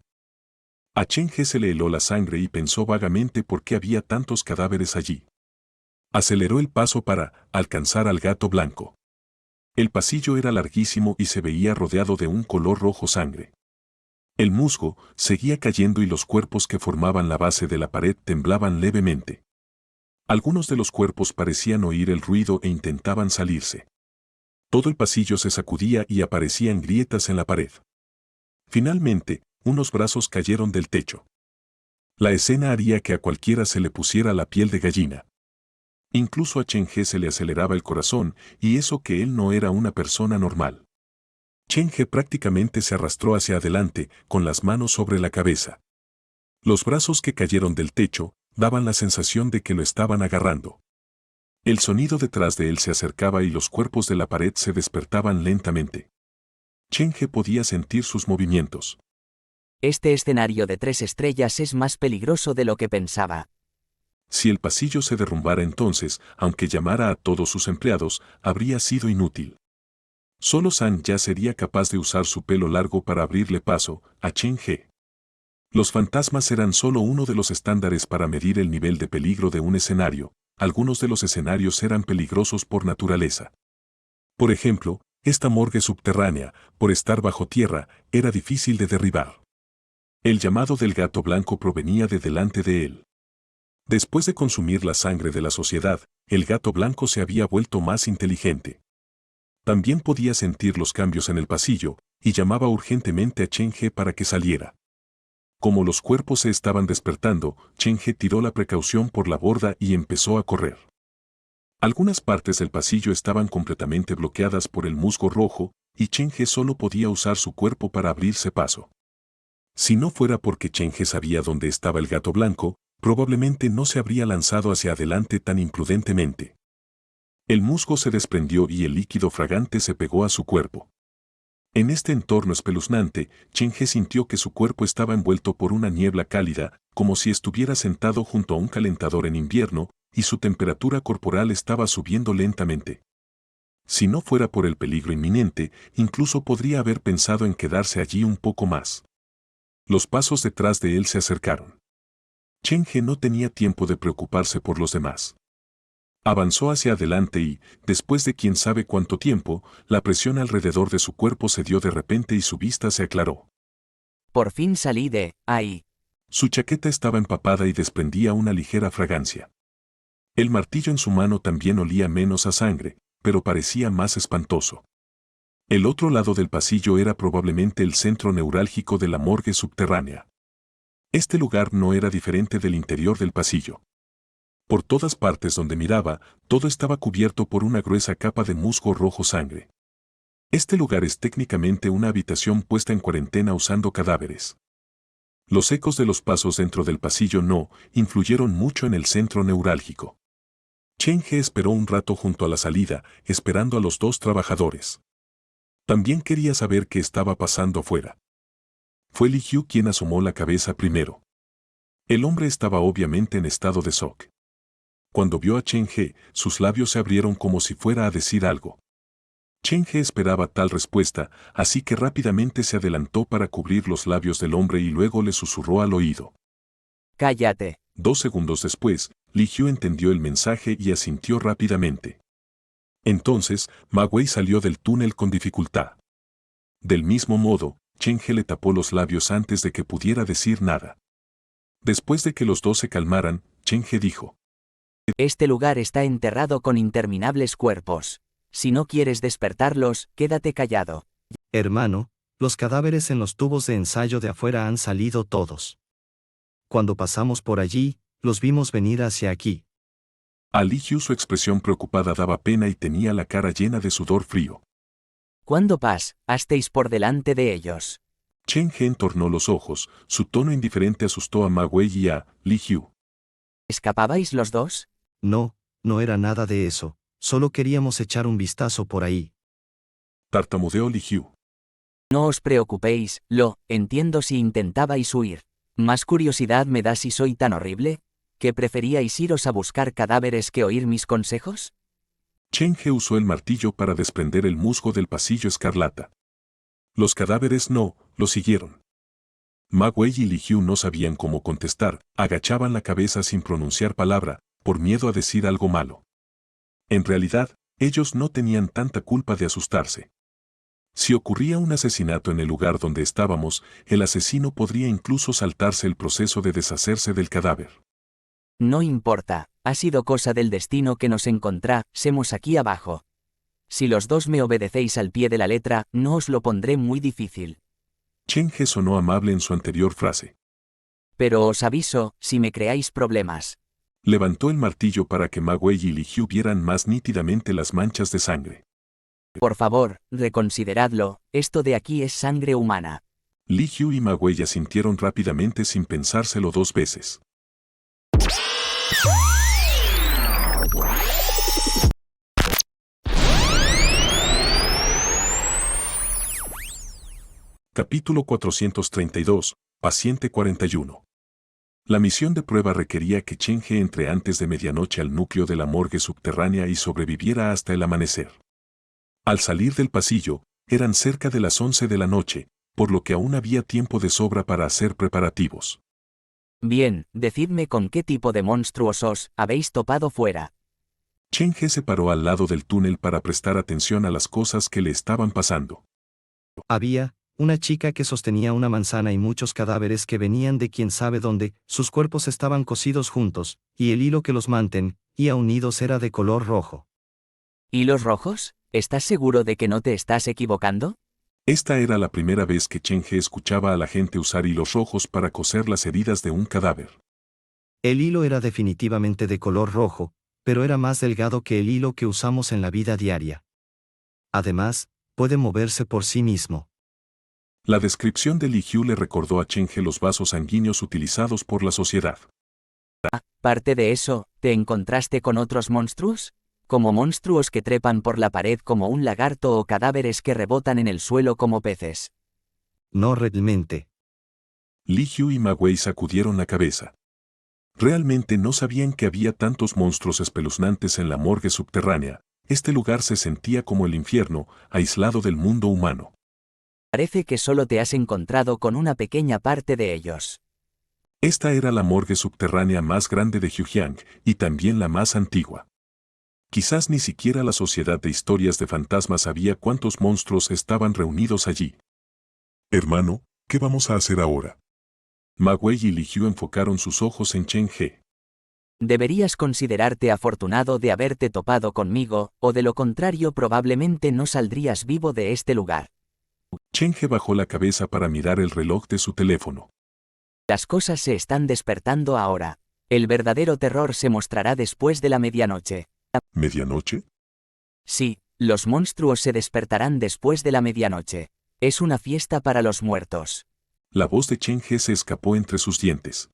A Cheng-He se le heló la sangre y pensó vagamente por qué había tantos cadáveres allí. Aceleró el paso para alcanzar al gato blanco. El pasillo era larguísimo y se veía rodeado de un color rojo sangre. El musgo seguía cayendo y los cuerpos que formaban la base de la pared temblaban levemente. Algunos de los cuerpos parecían oír el ruido e intentaban salirse. Todo el pasillo se sacudía y aparecían grietas en la pared. Finalmente, unos brazos cayeron del techo. La escena haría que a cualquiera se le pusiera la piel de gallina. Incluso a Cheng-He se le aceleraba el corazón, y eso que él no era una persona normal. Cheng-He prácticamente se arrastró hacia adelante, con las manos sobre la cabeza. Los brazos que cayeron del techo daban la sensación de que lo estaban agarrando. El sonido detrás de él se acercaba y los cuerpos de la pared se despertaban lentamente. Cheng-He podía sentir sus movimientos. Este escenario de 3 estrellas es más peligroso de lo que pensaba. Si el pasillo se derrumbara entonces, aunque llamara a todos sus empleados, habría sido inútil. Solo San ya sería capaz de usar su pelo largo para abrirle paso a Cheng-He. Los fantasmas eran solo uno de los estándares para medir el nivel de peligro de un escenario. Algunos de los escenarios eran peligrosos por naturaleza. Por ejemplo, esta morgue subterránea, por estar bajo tierra, era difícil de derribar. El llamado del gato blanco provenía de delante de él. Después de consumir la sangre de la sociedad, el gato blanco se había vuelto más inteligente. También podía sentir los cambios en el pasillo, y llamaba urgentemente a Cheng-He para que saliera. Como los cuerpos se estaban despertando, Cheng-He tiró la precaución por la borda y empezó a correr. Algunas partes del pasillo estaban completamente bloqueadas por el musgo rojo, y Cheng-He solo podía usar su cuerpo para abrirse paso. Si no fuera porque Cheng-He sabía dónde estaba el gato blanco, probablemente no se habría lanzado hacia adelante tan imprudentemente. El musgo se desprendió y el líquido fragante se pegó a su cuerpo. En este entorno espeluznante, Chen He sintió que su cuerpo estaba envuelto por una niebla cálida, como si estuviera sentado junto a un calentador en invierno, y su temperatura corporal estaba subiendo lentamente. Si no fuera por el peligro inminente, incluso podría haber pensado en quedarse allí un poco más. Los pasos detrás de él se acercaron. Chen He no tenía tiempo de preocuparse por los demás. Avanzó hacia adelante y, después de quién sabe cuánto tiempo, la presión alrededor de su cuerpo cedió de repente y su vista se aclaró. Por fin salí de ahí. Su chaqueta estaba empapada y desprendía una ligera fragancia. El martillo en su mano también olía menos a sangre, pero parecía más espantoso. El otro lado del pasillo era probablemente el centro neurálgico de la morgue subterránea. Este lugar no era diferente del interior del pasillo. Por todas partes donde miraba, todo estaba cubierto por una gruesa capa de musgo rojo sangre. Este lugar es técnicamente una habitación puesta en cuarentena usando cadáveres. Los ecos de los pasos dentro del pasillo no influyeron mucho en el centro neurálgico. Chen He esperó un rato junto a la salida, esperando a los dos trabajadores. También quería saber qué estaba pasando afuera. Fue Li Hyu quien asomó la cabeza primero. El hombre estaba obviamente en estado de shock. Cuando vio a Chen He, sus labios se abrieron como si fuera a decir algo. Chen He esperaba tal respuesta, así que rápidamente se adelantó para cubrir los labios del hombre y luego le susurró al oído. Cállate. 2 segundos después, Li Hyu entendió el mensaje y asintió rápidamente. Entonces, Ma Wei salió del túnel con dificultad. Del mismo modo, Chen He le tapó los labios antes de que pudiera decir nada. Después de que los dos se calmaran, Chen He dijo: Este lugar está enterrado con interminables cuerpos. Si no quieres despertarlos, quédate callado. Hermano, los cadáveres en los tubos de ensayo de afuera han salido todos. Cuando pasamos por allí, los vimos venir hacia aquí. A Li Hyu su expresión preocupada daba pena y tenía la cara llena de sudor frío. ¿Cuándo pasasteis por delante de ellos? Chen He entornó los ojos, su tono indiferente asustó a Ma Wei y a Li Hyu. ¿Escapabais los dos? No, no era nada de eso, solo queríamos echar un vistazo por ahí. Tartamudeó Li Hyu. No os preocupéis, lo entiendo si intentabais huir. Más curiosidad me da si soy tan horrible, ¿que preferíais iros a buscar cadáveres que oír mis consejos? Chen He usó el martillo para desprender el musgo del pasillo escarlata. Los cadáveres no, lo siguieron. Ma Wei y Li Hyu no sabían cómo contestar, agachaban la cabeza sin pronunciar palabra, por miedo a decir algo malo. En realidad, ellos no tenían tanta culpa de asustarse. Si ocurría un asesinato en el lugar donde estábamos, el asesino podría incluso saltarse el proceso de deshacerse del cadáver. No importa, ha sido cosa del destino que nos encontrásemos aquí abajo. Si los dos me obedecéis al pie de la letra, no os lo pondré muy difícil. Chen He sonó amable en su anterior frase. Pero os aviso, si me creáis problemas. Levantó el martillo para que Ma Wei y Li Hyu vieran más nítidamente las manchas de sangre. Por favor, reconsideradlo, esto de aquí es sangre humana. Li Hyu y Ma Wei asintieron rápidamente sin pensárselo 2 veces. Capítulo 432, Paciente 41. La misión de prueba requería que Chen He entre antes de medianoche al núcleo de la morgue subterránea y sobreviviera hasta el amanecer. Al salir del pasillo, eran cerca de las 11 de la noche, por lo que aún había tiempo de sobra para hacer preparativos. Bien, decidme con qué tipo de monstruos os habéis topado fuera. Chen He se paró al lado del túnel para prestar atención a las cosas que le estaban pasando. Había una chica que sostenía una manzana y muchos cadáveres que venían de quién sabe dónde, sus cuerpos estaban cosidos juntos, y el hilo que los mantenía unidos era de color rojo. ¿Hilos rojos? ¿Estás seguro de que no te estás equivocando? Esta era la primera vez que Chen He escuchaba a la gente usar hilos rojos para coser las heridas de un cadáver. El hilo era definitivamente de color rojo, pero era más delgado que el hilo que usamos en la vida diaria. Además, puede moverse por sí mismo. La descripción de Li Hyu le recordó a Chen He los vasos sanguíneos utilizados por la sociedad. Parte de eso, ¿te encontraste con otros monstruos? como monstruos que trepan por la pared como un lagarto o cadáveres que rebotan en el suelo como peces. No realmente. Li Hyu y Ma Wei sacudieron la cabeza. Realmente no sabían que había tantos monstruos espeluznantes en la morgue subterránea. Este lugar se sentía como el infierno, aislado del mundo humano. Parece que solo te has encontrado con una pequeña parte de ellos. Esta era la morgue subterránea más grande de Hyuhyang y también la más antigua. Quizás ni siquiera la Sociedad de Historias de Fantasmas sabía cuántos monstruos estaban reunidos allí. Hermano, ¿qué vamos a hacer ahora? Ma Wei y Li Hyu enfocaron sus ojos en Chen He. Deberías considerarte afortunado de haberte topado conmigo, o de lo contrario probablemente no saldrías vivo de este lugar. Chen He bajó la cabeza para mirar el reloj de su teléfono. Las cosas se están despertando ahora. El verdadero terror se mostrará después de la medianoche. ¿Medianoche? Sí, los monstruos se despertarán después de la medianoche. Es una fiesta para los muertos. La voz de Chen He se escapó entre sus dientes.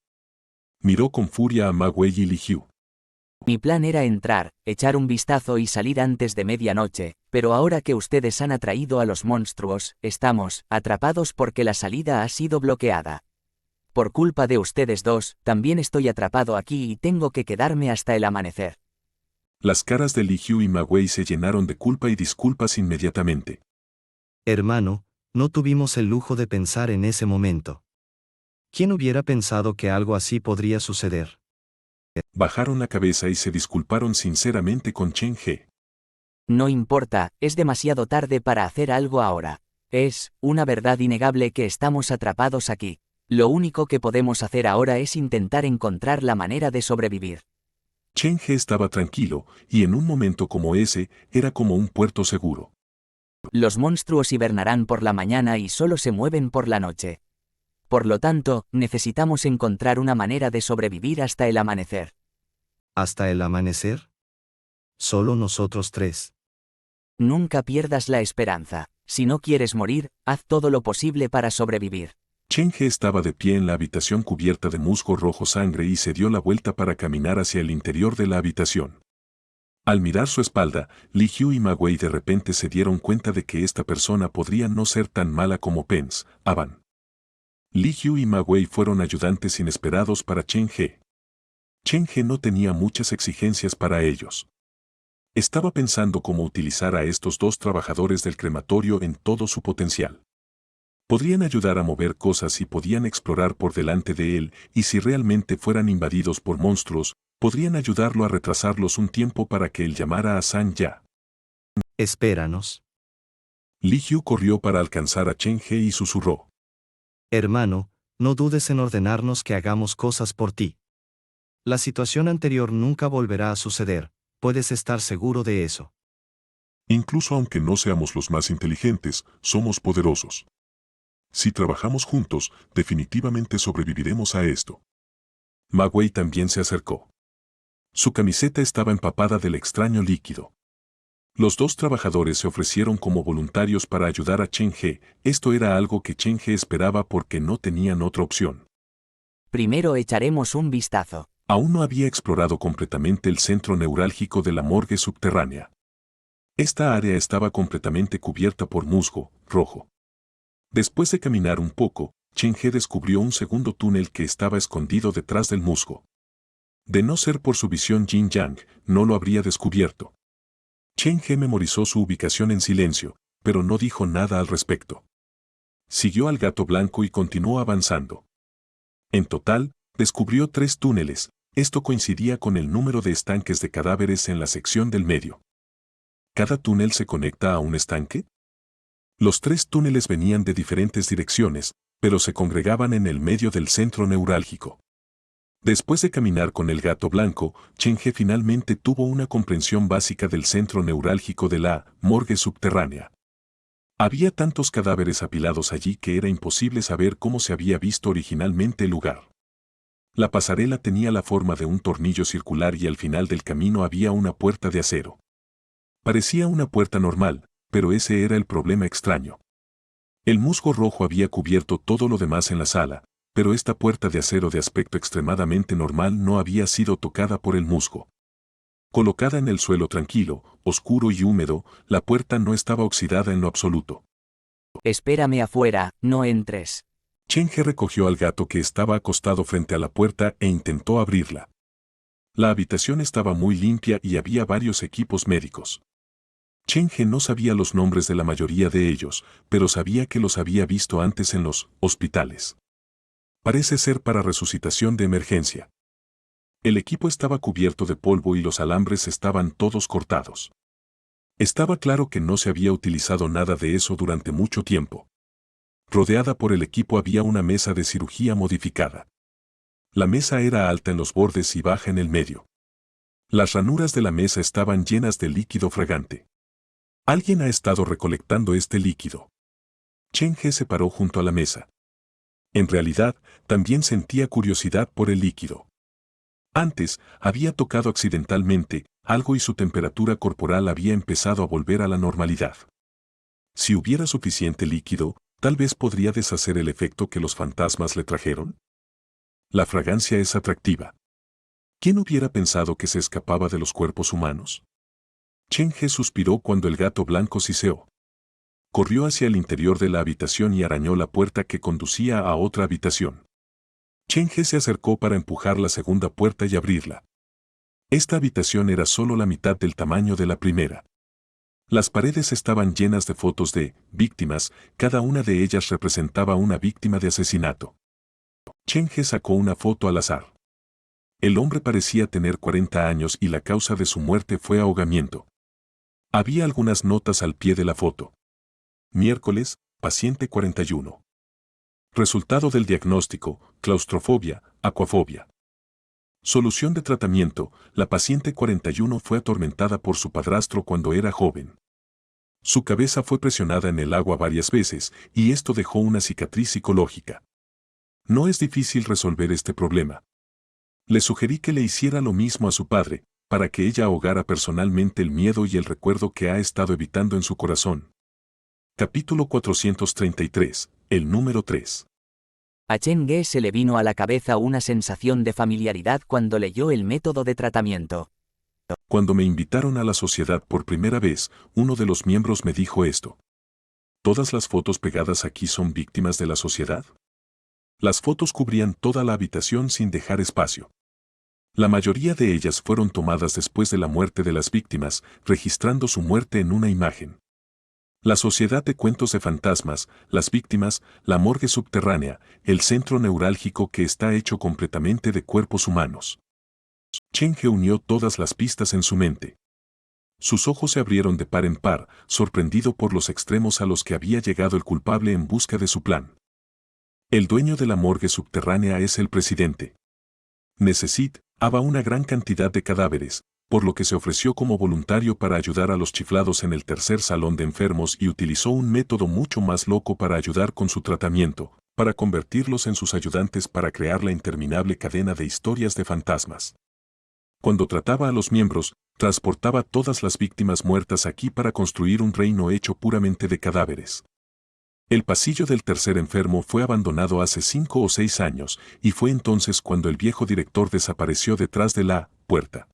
Miró con furia a Ma Wei y Li Hyu. Mi plan era entrar, echar un vistazo y salir antes de medianoche, pero ahora que ustedes han atraído a los monstruos, estamos atrapados porque la salida ha sido bloqueada. Por culpa de ustedes dos, también estoy atrapado aquí y tengo que quedarme hasta el amanecer. Las caras de Li Hyu y Ma Wei se llenaron de culpa y disculpas inmediatamente. Hermano, no tuvimos el lujo de pensar en ese momento. ¿Quién hubiera pensado que algo así podría suceder? Bajaron la cabeza y se disculparon sinceramente con Chen He. No importa, es demasiado tarde para hacer algo ahora. Es una verdad innegable que estamos atrapados aquí. Lo único que podemos hacer ahora es intentar encontrar la manera de sobrevivir. Chen He estaba tranquilo, y en un momento como ese, era como un puerto seguro. Los monstruos hibernarán por la mañana y solo se mueven por la noche. Por lo tanto, necesitamos encontrar una manera de sobrevivir hasta el amanecer. ¿Hasta el amanecer? Solo nosotros tres. Nunca pierdas la esperanza. Si no quieres morir, haz todo lo posible para sobrevivir. Chen He estaba de pie en la habitación cubierta de musgo rojo sangre y se dio la vuelta para caminar hacia el interior de la habitación. Al mirar su espalda, Li Hyu y Ma Wei de repente se dieron cuenta de que esta persona podría no ser tan mala como pensaban. Li Hyu y Ma Wei fueron ayudantes inesperados para Chen He. Chen He no tenía muchas exigencias para ellos. Estaba pensando cómo utilizar a estos dos trabajadores del crematorio en todo su potencial. Podrían ayudar a mover cosas y podían explorar por delante de él, y si realmente fueran invadidos por monstruos, podrían ayudarlo a retrasarlos un tiempo para que él llamara a San Ya. Espéranos. Li Hyu corrió para alcanzar a Chen He y susurró. Hermano, no dudes en ordenarnos que hagamos cosas por ti. La situación anterior nunca volverá a suceder, puedes estar seguro de eso. Incluso aunque no seamos los más inteligentes, somos poderosos. Si trabajamos juntos, definitivamente sobreviviremos a esto. Ma Wei también se acercó. Su camiseta estaba empapada del extraño líquido. Los dos trabajadores se ofrecieron como voluntarios para ayudar a Chen He. Esto era algo que Chen He esperaba porque no tenían otra opción. Primero echaremos un vistazo. Aún no había explorado completamente el centro neurálgico de la morgue subterránea. Esta área estaba completamente cubierta por musgo rojo. Después de caminar un poco, Chen He descubrió un segundo túnel que estaba escondido detrás del musgo. De no ser por su visión yin-yang, no lo habría descubierto. Chen He memorizó su ubicación en silencio, pero no dijo nada al respecto. Siguió al gato blanco y continuó avanzando. En total, descubrió 3 túneles. Esto coincidía con el número de estanques de cadáveres en la sección del medio. ¿Cada túnel se conecta a un estanque? Los 3 túneles venían de diferentes direcciones, pero se congregaban en el medio del centro neurálgico. Después de caminar con el gato blanco, Chen He finalmente tuvo una comprensión básica del centro neurálgico de la morgue subterránea. Había tantos cadáveres apilados allí que era imposible saber cómo se había visto originalmente el lugar. La pasarela tenía la forma de un tornillo circular y al final del camino había una puerta de acero. Parecía una puerta normal, pero ese era el problema extraño. El musgo rojo había cubierto todo lo demás en la sala, pero esta puerta de acero de aspecto extremadamente normal no había sido tocada por el musgo. Colocada en el suelo tranquilo, oscuro y húmedo, la puerta no estaba oxidada en lo absoluto. Espérame afuera, no entres. Cheng-He recogió al gato que estaba acostado frente a la puerta e intentó abrirla. La habitación estaba muy limpia y había varios equipos médicos. Cheng-He no sabía los nombres de la mayoría de ellos, pero sabía que los había visto antes en los hospitales. Parece ser para resucitación de emergencia. El equipo estaba cubierto de polvo y los alambres estaban todos cortados. Estaba claro que no se había utilizado nada de eso durante mucho tiempo. Rodeada por el equipo había una mesa de cirugía modificada. La mesa era alta en los bordes y baja en el medio. Las ranuras de la mesa estaban llenas de líquido fragante. Alguien ha estado recolectando este líquido. Cheng-He se paró junto a la mesa. En realidad, también sentía curiosidad por el líquido. Antes, había tocado accidentalmente algo y su temperatura corporal había empezado a volver a la normalidad. Si hubiera suficiente líquido, tal vez podría deshacer el efecto que los fantasmas le trajeron. La fragancia es atractiva. ¿Quién hubiera pensado que se escapaba de los cuerpos humanos? Cheng-He suspiró cuando el gato blanco siseó. Corrió hacia el interior de la habitación y arañó la puerta que conducía a otra habitación. Cheng-He se acercó para empujar la segunda puerta y abrirla. Esta habitación era solo la mitad del tamaño de la primera. Las paredes estaban llenas de fotos de víctimas, cada una de ellas representaba una víctima de asesinato. Cheng-He sacó una foto al azar. El hombre parecía tener 40 años y la causa de su muerte fue ahogamiento. Había algunas notas al pie de la foto. Miércoles, paciente 41. Resultado del diagnóstico, claustrofobia, aquafobia. Solución de tratamiento, la paciente 41 fue atormentada por su padrastro cuando era joven. Su cabeza fue presionada en el agua varias veces y esto dejó una cicatriz psicológica. No es difícil resolver este problema. Le sugerí que le hiciera lo mismo a su padre, para que ella ahogara personalmente el miedo y el recuerdo que ha estado evitando en su corazón. Capítulo 433, el número 3. A Cheng-He se le vino a la cabeza una sensación de familiaridad cuando leyó el método de tratamiento. Cuando me invitaron a la sociedad por primera vez, uno de los miembros me dijo esto. ¿Todas las fotos pegadas aquí son víctimas de la sociedad? Las fotos cubrían toda la habitación sin dejar espacio. La mayoría de ellas fueron tomadas después de la muerte de las víctimas, registrando su muerte en una imagen. La sociedad de cuentos de fantasmas, las víctimas, la morgue subterránea, el centro neurálgico que está hecho completamente de cuerpos humanos. Cheng-He unió todas las pistas en su mente. Sus ojos se abrieron de par en par, sorprendido por los extremos a los que había llegado el culpable en busca de su plan. El dueño de la morgue subterránea es el presidente. Necesitaba una gran cantidad de cadáveres, por lo que se ofreció como voluntario para ayudar a los chiflados en el tercer salón de enfermos y utilizó un método mucho más loco para ayudar con su tratamiento, para convertirlos en sus ayudantes para crear la interminable cadena de historias de fantasmas. Cuando trataba a los miembros, transportaba todas las víctimas muertas aquí para construir un reino hecho puramente de cadáveres. El pasillo del tercer enfermo fue abandonado hace 5 o 6 años, y fue entonces cuando el viejo director desapareció detrás de la puerta.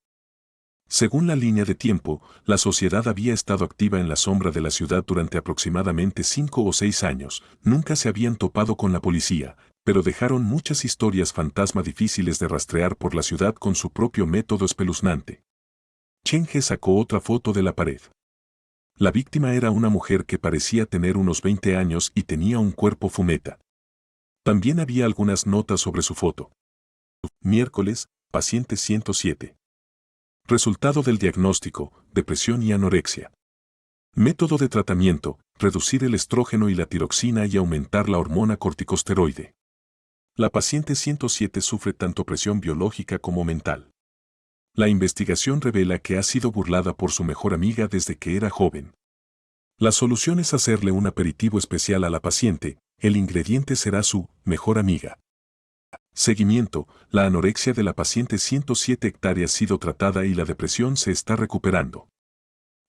Según la línea de tiempo, la sociedad había estado activa en la sombra de la ciudad durante aproximadamente 5 o 6 años, nunca se habían topado con la policía, pero dejaron muchas historias fantasma difíciles de rastrear por la ciudad con su propio método espeluznante. Cheng-He sacó otra foto de la pared. La víctima era una mujer que parecía tener unos 20 años y tenía un cuerpo fumeta. También había algunas notas sobre su foto. Miércoles, paciente 107. Resultado del diagnóstico, depresión y anorexia. Método de tratamiento, reducir el estrógeno y la tiroxina y aumentar la hormona corticosteroide. La paciente 107 sufre tanto presión biológica como mental. La investigación revela que ha sido burlada por su mejor amiga desde que era joven. La solución es hacerle un aperitivo especial a la paciente, el ingrediente será su mejor amiga. Seguimiento, la anorexia de la paciente 107 hectáreas ha sido tratada y la depresión se está recuperando.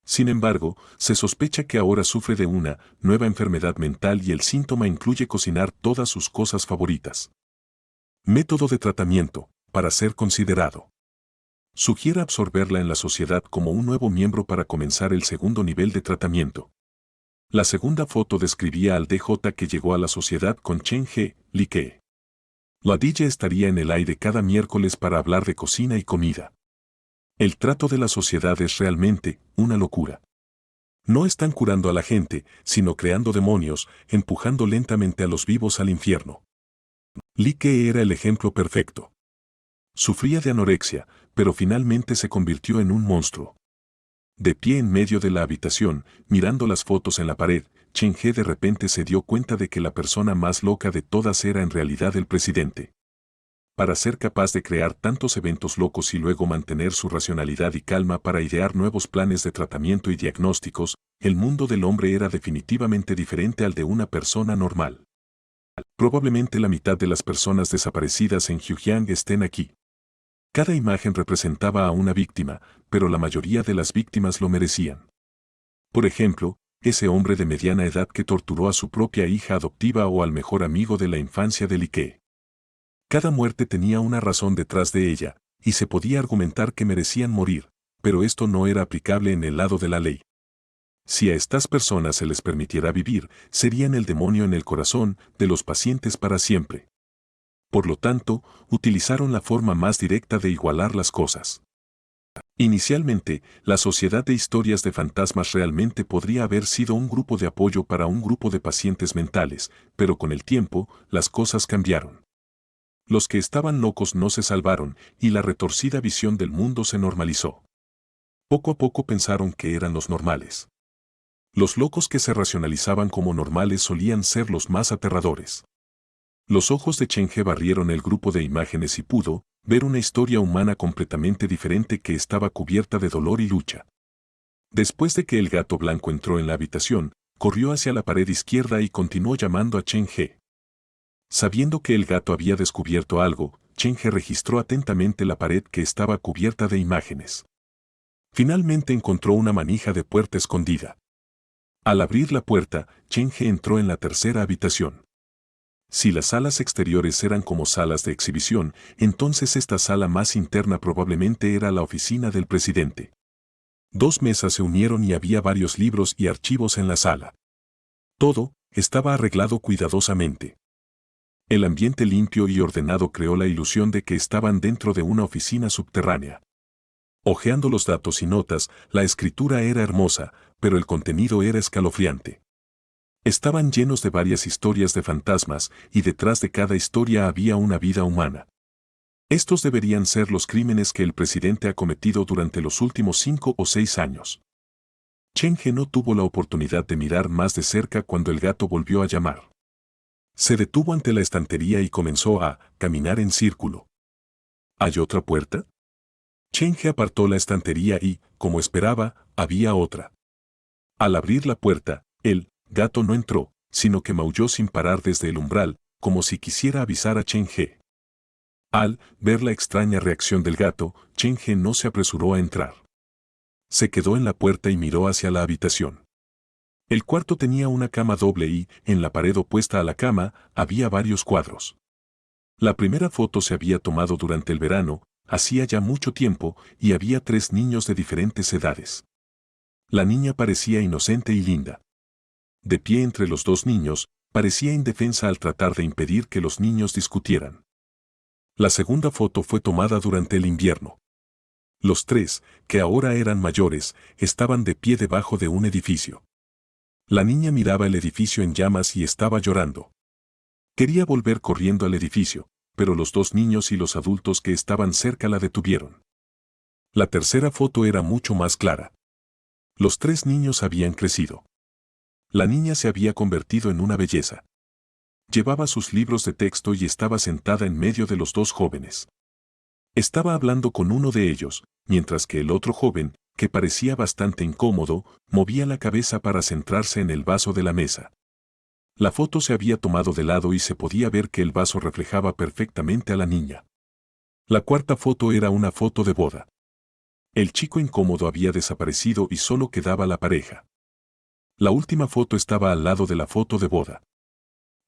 Sin embargo, se sospecha que ahora sufre de una nueva enfermedad mental y el síntoma incluye cocinar todas sus cosas favoritas. Método de tratamiento, para ser considerado. Sugiere absorberla en la sociedad como un nuevo miembro para comenzar el segundo nivel de tratamiento. La segunda foto describía al DJ que llegó a la sociedad con Chen-He, Li-Ke. La DJ estaría en el aire cada miércoles para hablar de cocina y comida. El trato de la sociedad es realmente una locura. No están curando a la gente, sino creando demonios, empujando lentamente a los vivos al infierno. Li-Ke era el ejemplo perfecto. Sufría de anorexia, pero finalmente se convirtió en un monstruo. De pie en medio de la habitación, mirando las fotos en la pared, Chen-He de repente se dio cuenta de que la persona más loca de todas era en realidad el presidente. Para ser capaz de crear tantos eventos locos y luego mantener su racionalidad y calma para idear nuevos planes de tratamiento y diagnósticos, el mundo del hombre era definitivamente diferente al de una persona normal. Probablemente la mitad de las personas desaparecidas en Xinjiang estén aquí. Cada imagen representaba a una víctima, pero la mayoría de las víctimas lo merecían. Por ejemplo, ese hombre de mediana edad que torturó a su propia hija adoptiva o al mejor amigo de la infancia de Li-Ke. Cada muerte tenía una razón detrás de ella, y se podía argumentar que merecían morir, pero esto no era aplicable en el lado de la ley. Si a estas personas se les permitiera vivir, serían el demonio en el corazón de los pacientes para siempre. Por lo tanto, utilizaron la forma más directa de igualar las cosas. Inicialmente, la Sociedad de Historias de Fantasmas realmente podría haber sido un grupo de apoyo para un grupo de pacientes mentales, pero con el tiempo, las cosas cambiaron. Los que estaban locos no se salvaron, y la retorcida visión del mundo se normalizó. Poco a poco pensaron que eran los normales. Los locos que se racionalizaban como normales solían ser los más aterradores. Los ojos de Chen-He barrieron el grupo de imágenes y pudo ver una historia humana completamente diferente que estaba cubierta de dolor y lucha. Después de que el gato blanco entró en la habitación, corrió hacia la pared izquierda y continuó llamando a Chen-He. Sabiendo que el gato había descubierto algo, Chen-He registró atentamente la pared que estaba cubierta de imágenes. Finalmente encontró una manija de puerta escondida. Al abrir la puerta, Chen-He entró en la tercera habitación. Si las salas exteriores eran como salas de exhibición, entonces esta sala más interna probablemente era la oficina del presidente. Dos mesas se unieron y había varios libros y archivos en la sala. Todo estaba arreglado cuidadosamente. El ambiente limpio y ordenado creó la ilusión de que estaban dentro de una oficina subterránea. Hojeando los datos y notas, la escritura era hermosa, pero el contenido era escalofriante. Estaban llenos de varias historias de fantasmas, y detrás de cada historia había una vida humana. Estos deberían ser los crímenes que el presidente ha cometido durante los últimos 5 o 6 años. Chen-He no tuvo la oportunidad de mirar más de cerca cuando el gato volvió a llamar. Se detuvo ante la estantería y comenzó a caminar en círculo. ¿Hay otra puerta? Chen-He apartó la estantería y, como esperaba, había otra. Al abrir la puerta, el gato no entró, sino que maulló sin parar desde el umbral, como si quisiera avisar a Chen-He. Al ver la extraña reacción del gato, Chen-He no se apresuró a entrar. Se quedó en la puerta y miró hacia la habitación. El cuarto tenía una cama doble y, en la pared opuesta a la cama, había varios cuadros. La primera foto se había tomado durante el verano, hacía ya mucho tiempo, y había 3 niños de diferentes edades. La niña parecía inocente y linda. De pie entre los 2 niños, parecía indefensa al tratar de impedir que los niños discutieran. La segunda foto fue tomada durante el invierno. Los 3, que ahora eran mayores, estaban de pie debajo de un edificio. La niña miraba el edificio en llamas y estaba llorando. Quería volver corriendo al edificio, pero los 2 niños y los adultos que estaban cerca la detuvieron. La tercera foto era mucho más clara. Los 3 niños habían crecido. La niña se había convertido en una belleza. Llevaba sus libros de texto y estaba sentada en medio de los 2 jóvenes. Estaba hablando con uno de ellos, mientras que el otro joven, que parecía bastante incómodo, movía la cabeza para centrarse en el vaso de la mesa. La foto se había tomado de lado y se podía ver que el vaso reflejaba perfectamente a la niña. La cuarta foto era una foto de boda. El chico incómodo había desaparecido y solo quedaba la pareja. La última foto estaba al lado de la foto de boda.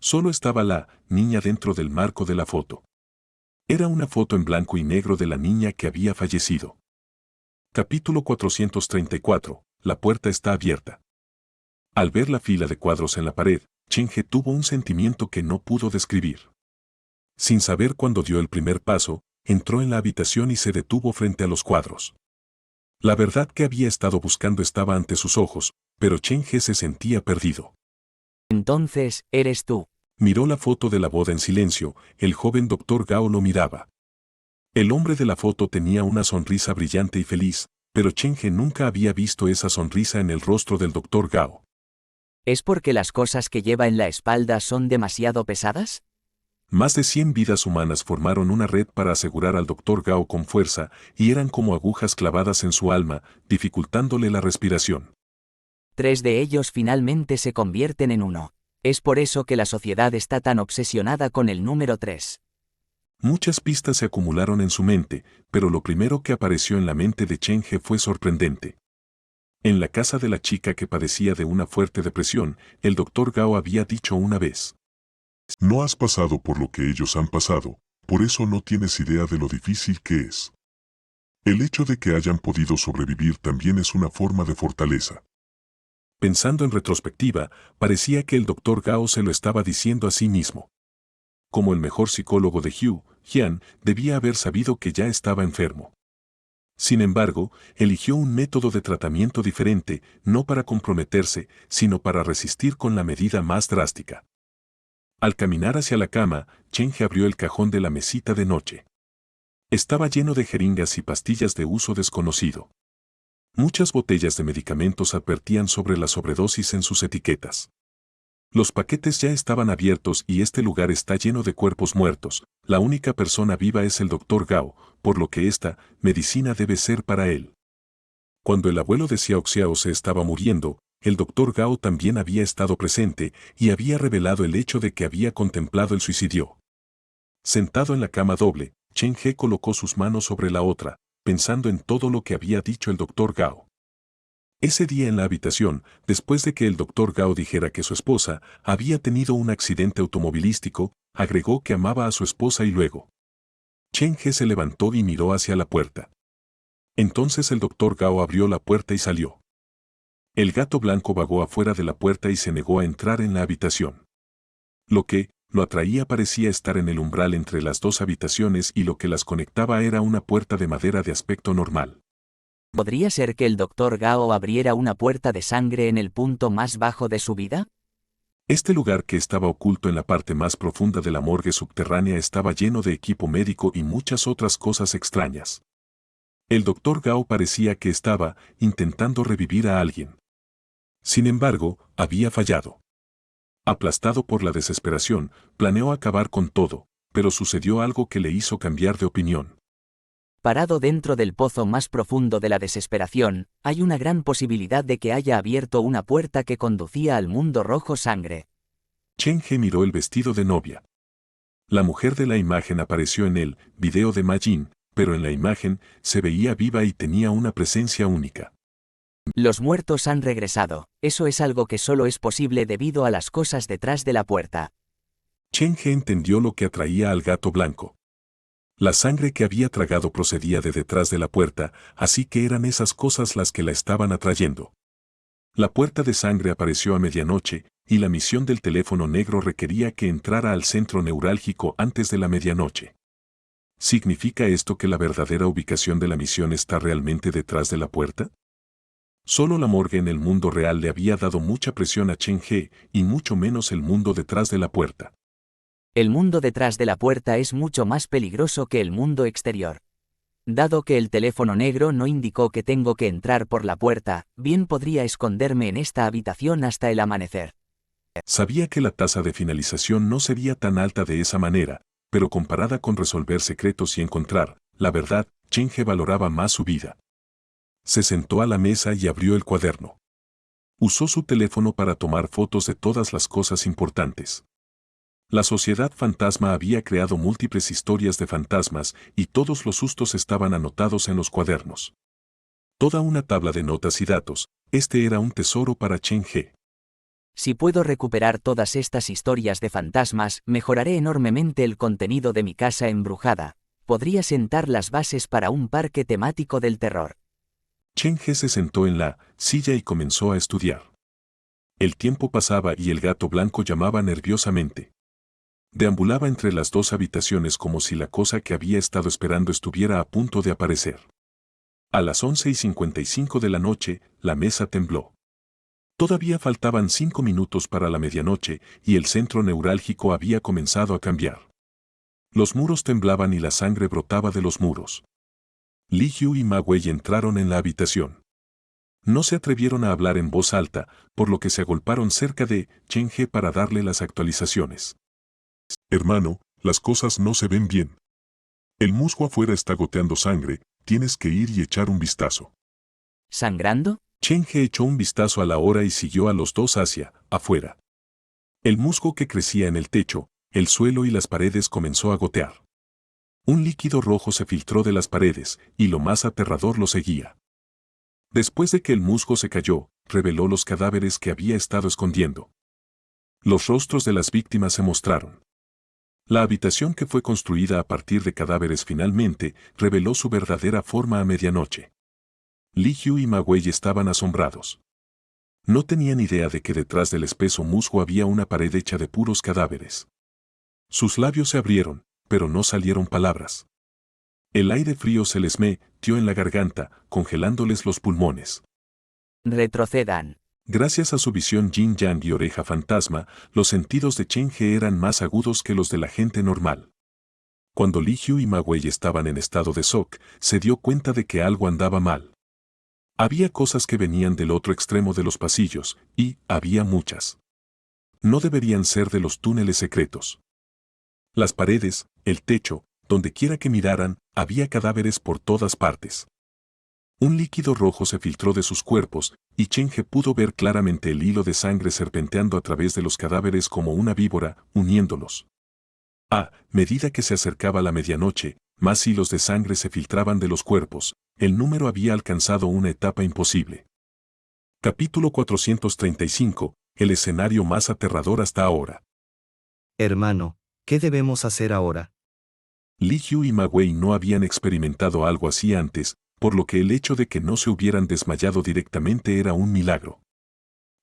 Solo estaba la niña dentro del marco de la foto. Era una foto en blanco y negro de la niña que había fallecido. Capítulo 434. La puerta está abierta. Al ver la fila de cuadros en la pared, Chen-He tuvo un sentimiento que no pudo describir. Sin saber cuándo dio el primer paso, entró en la habitación y se detuvo frente a los cuadros. La verdad que había estado buscando estaba ante sus ojos, pero Chen-He se sentía perdido. Entonces, eres tú. Miró la foto de la boda en silencio, el joven doctor Gao lo miraba. El hombre de la foto tenía una sonrisa brillante y feliz, pero Chen-He nunca había visto esa sonrisa en el rostro del doctor Gao. ¿Es porque las cosas que lleva en la espalda son demasiado pesadas? Más de 100 vidas humanas formaron una red para asegurar al doctor Gao con fuerza, y eran como agujas clavadas en su alma, dificultándole la respiración. 3 de ellos finalmente se convierten en uno. Es por eso que la sociedad está tan obsesionada con el número 3. Muchas pistas se acumularon en su mente, pero lo primero que apareció en la mente de Chen-He fue sorprendente. En la casa de la chica que padecía de una fuerte depresión, el doctor Gao había dicho una vez: No has pasado por lo que ellos han pasado, por eso no tienes idea de lo difícil que es. El hecho de que hayan podido sobrevivir también es una forma de fortaleza. Pensando en retrospectiva, parecía que el doctor Gao se lo estaba diciendo a sí mismo. Como el mejor psicólogo de Hugh, Jian debía haber sabido que ya estaba enfermo. Sin embargo, eligió un método de tratamiento diferente, no para comprometerse, sino para resistir con la medida más drástica. Al caminar hacia la cama, Chen-He abrió el cajón de la mesita de noche. Estaba lleno de jeringas y pastillas de uso desconocido. Muchas botellas de medicamentos advertían sobre la sobredosis en sus etiquetas. Los paquetes ya estaban abiertos y este lugar está lleno de cuerpos muertos. La única persona viva es el doctor Gao, por lo que esta medicina debe ser para él. Cuando el abuelo de Xiao Xiao se estaba muriendo, el doctor Gao también había estado presente y había revelado el hecho de que había contemplado el suicidio. Sentado en la cama doble, Chen-He colocó sus manos sobre la otra, pensando en todo lo que había dicho el doctor Gao. Ese día en la habitación, después de que el doctor Gao dijera que su esposa había tenido un accidente automovilístico, agregó que amaba a su esposa y luego. Chen-He se levantó y miró hacia la puerta. Entonces el doctor Gao abrió la puerta y salió. El gato blanco vagó afuera de la puerta y se negó a entrar en la habitación. Lo que lo atraía parecía estar en el umbral entre las dos habitaciones y lo que las conectaba era una puerta de madera de aspecto normal. ¿Podría ser que el doctor Gao abriera una puerta de sangre en el punto más bajo de su vida? Este lugar que estaba oculto en la parte más profunda de la morgue subterránea estaba lleno de equipo médico y muchas otras cosas extrañas. El doctor Gao parecía que estaba intentando revivir a alguien. Sin embargo, había fallado. Aplastado por la desesperación, planeó acabar con todo, pero sucedió algo que le hizo cambiar de opinión. Parado dentro del pozo más profundo de la desesperación, hay una gran posibilidad de que haya abierto una puerta que conducía al mundo rojo sangre. Chen-He miró el vestido de novia. La mujer de la imagen apareció en el video de Ma Jin, pero en la imagen se veía viva y tenía una presencia única. Los muertos han regresado, eso es algo que solo es posible debido a las cosas detrás de la puerta. Chen-He entendió lo que atraía al gato blanco. La sangre que había tragado procedía de detrás de la puerta, así que eran esas cosas las que la estaban atrayendo. La puerta de sangre apareció a medianoche, y la misión del teléfono negro requería que entrara al centro neurálgico antes de la medianoche. ¿Significa esto que la verdadera ubicación de la misión está realmente detrás de la puerta? Solo la morgue en el mundo real le había dado mucha presión a Chen-He, y mucho menos el mundo detrás de la puerta. El mundo detrás de la puerta es mucho más peligroso que el mundo exterior. Dado que el teléfono negro no indicó que tengo que entrar por la puerta, bien podría esconderme en esta habitación hasta el amanecer. Sabía que la tasa de finalización no sería tan alta de esa manera, pero comparada con resolver secretos y encontrar la verdad, Chen-He valoraba más su vida. Se sentó a la mesa y abrió el cuaderno. Usó su teléfono para tomar fotos de todas las cosas importantes. La sociedad fantasma había creado múltiples historias de fantasmas y todos los sustos estaban anotados en los cuadernos. Toda una tabla de notas y datos, este era un tesoro para Chen-He. Si puedo recuperar todas estas historias de fantasmas, mejoraré enormemente el contenido de mi casa embrujada. Podría sentar las bases para un parque temático del terror. Chen He se sentó en la silla y comenzó a estudiar. El tiempo pasaba y el gato blanco llamaba nerviosamente. Deambulaba entre las dos habitaciones como si la cosa que había estado esperando estuviera a punto de aparecer. A las 11:55 de la noche, la mesa tembló. Todavía faltaban 5 minutos para la medianoche y el centro neurálgico había comenzado a cambiar. Los muros temblaban y la sangre brotaba de los muros. Li Yu y Ma Wei entraron en la habitación. No se atrevieron a hablar en voz alta, por lo que se agolparon cerca de Chen He para darle las actualizaciones. Hermano, las cosas no se ven bien. El musgo afuera está goteando sangre, tienes que ir y echar un vistazo. ¿Sangrando? Chen He echó un vistazo a la hora y siguió a los dos hacia afuera. El musgo que crecía en el techo, el suelo y las paredes comenzó a gotear. Un líquido rojo se filtró de las paredes, y lo más aterrador lo seguía. Después de que el musgo se cayó, reveló los cadáveres que había estado escondiendo. Los rostros de las víctimas se mostraron. La habitación que fue construida a partir de cadáveres finalmente reveló su verdadera forma a medianoche. Li Yu y Ma Wei estaban asombrados. No tenían idea de que detrás del espeso musgo había una pared hecha de puros cadáveres. Sus labios se abrieron, pero no salieron palabras. El aire frío se les metió en la garganta, congelándoles los pulmones. Retrocedan. Gracias a su visión yin yang y oreja fantasma, los sentidos de Chen He eran más agudos que los de la gente normal. Cuando Li Yu y Ma Wei estaban en estado de shock, se dio cuenta de que algo andaba mal. Había cosas que venían del otro extremo de los pasillos, y había muchas. No deberían ser de los túneles secretos. Las paredes, el techo, donde quiera que miraran, había cadáveres por todas partes. Un líquido rojo se filtró de sus cuerpos, y Chen He pudo ver claramente el hilo de sangre serpenteando a través de los cadáveres como una víbora, uniéndolos. A medida que se acercaba la medianoche, más hilos de sangre se filtraban de los cuerpos. El número había alcanzado una etapa imposible. Capítulo 435, el escenario más aterrador hasta ahora. Hermano, ¿qué debemos hacer ahora? Li Yu y Ma Wei no habían experimentado algo así antes, por lo que el hecho de que no se hubieran desmayado directamente era un milagro.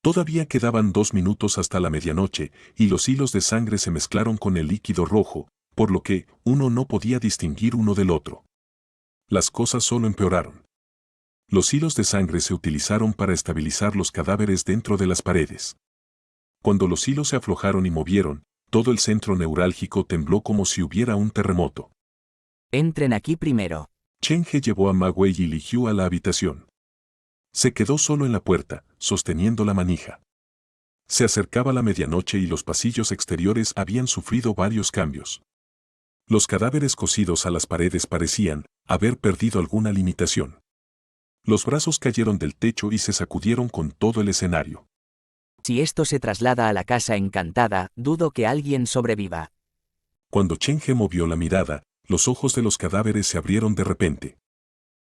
Todavía quedaban 2 minutos hasta la medianoche, y los hilos de sangre se mezclaron con el líquido rojo, por lo que uno no podía distinguir uno del otro. Las cosas solo empeoraron. Los hilos de sangre se utilizaron para estabilizar los cadáveres dentro de las paredes. Cuando los hilos se aflojaron y movieron, todo el centro neurálgico tembló como si hubiera un terremoto. Entren aquí primero. Chen He llevó a Ma Wei y Li Yu a la habitación. Se quedó solo en la puerta, sosteniendo la manija. Se acercaba la medianoche y los pasillos exteriores habían sufrido varios cambios. Los cadáveres cosidos a las paredes parecían haber perdido alguna limitación. Los brazos cayeron del techo y se sacudieron con todo el escenario. Si esto se traslada a la casa encantada, dudo que alguien sobreviva. Cuando Chen He movió la mirada, los ojos de los cadáveres se abrieron de repente.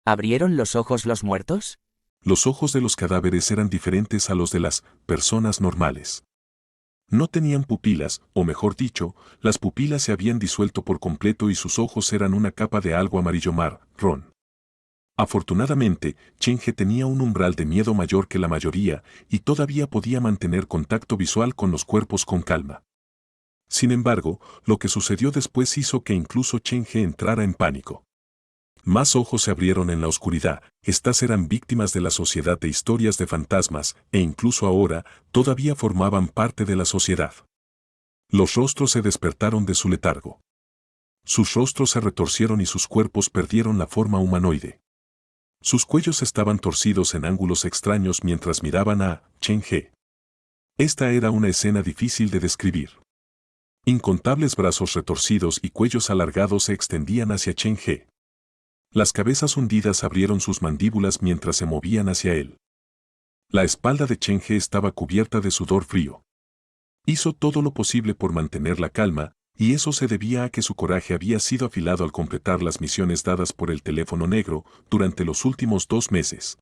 ¿Abrieron los ojos los muertos? Los ojos de los cadáveres eran diferentes a los de las personas normales. No tenían pupilas, o mejor dicho, las pupilas se habían disuelto por completo y sus ojos eran una capa de algo amarillo marrón. Afortunadamente, Chen He tenía un umbral de miedo mayor que la mayoría y todavía podía mantener contacto visual con los cuerpos con calma. Sin embargo, lo que sucedió después hizo que incluso Chen He entrara en pánico. Más ojos se abrieron en la oscuridad, estas eran víctimas de la sociedad de historias de fantasmas, e incluso ahora, todavía formaban parte de la sociedad. Los rostros se despertaron de su letargo. Sus rostros se retorcieron y sus cuerpos perdieron la forma humanoide. Sus cuellos estaban torcidos en ángulos extraños mientras miraban a Chen He. Esta era una escena difícil de describir. Incontables brazos retorcidos y cuellos alargados se extendían hacia Chen He. Las cabezas hundidas abrieron sus mandíbulas mientras se movían hacia él. La espalda de Chen He estaba cubierta de sudor frío. Hizo todo lo posible por mantener la calma, y eso se debía a que su coraje había sido afilado al completar las misiones dadas por el teléfono negro durante los últimos 2 meses.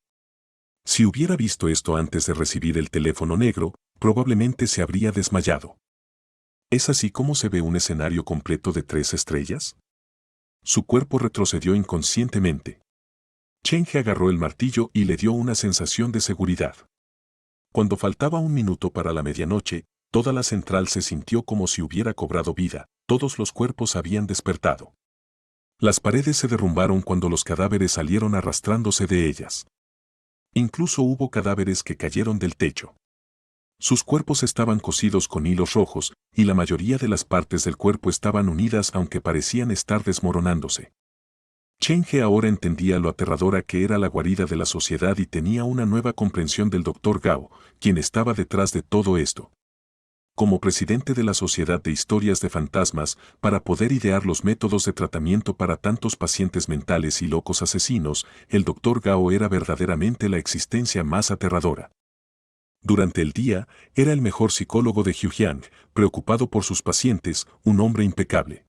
Si hubiera visto esto antes de recibir el teléfono negro, Probablemente se habría desmayado. ¿Es así como se ve un escenario completo de 3 estrellas? Su cuerpo retrocedió inconscientemente. Cheng-He agarró el martillo y le dio una sensación de seguridad. Cuando faltaba un minuto para la medianoche, toda la central se sintió como si hubiera cobrado vida, todos los cuerpos habían despertado. Las paredes se derrumbaron cuando los cadáveres salieron arrastrándose de ellas. Incluso hubo cadáveres que cayeron del techo. Sus cuerpos estaban cosidos con hilos rojos, y la mayoría de las partes del cuerpo estaban unidas aunque parecían estar desmoronándose. Cheng-He ahora entendía lo aterradora que era la guarida de la sociedad y tenía una nueva comprensión del Dr. Gao, quien estaba detrás de todo esto. Como presidente de la Sociedad de Historias de Fantasmas, para poder idear los métodos de tratamiento para tantos pacientes mentales y locos asesinos, el Dr. Gao era verdaderamente la existencia más aterradora. Durante el día, era el mejor psicólogo de Jiujiang, preocupado por sus pacientes, un hombre impecable.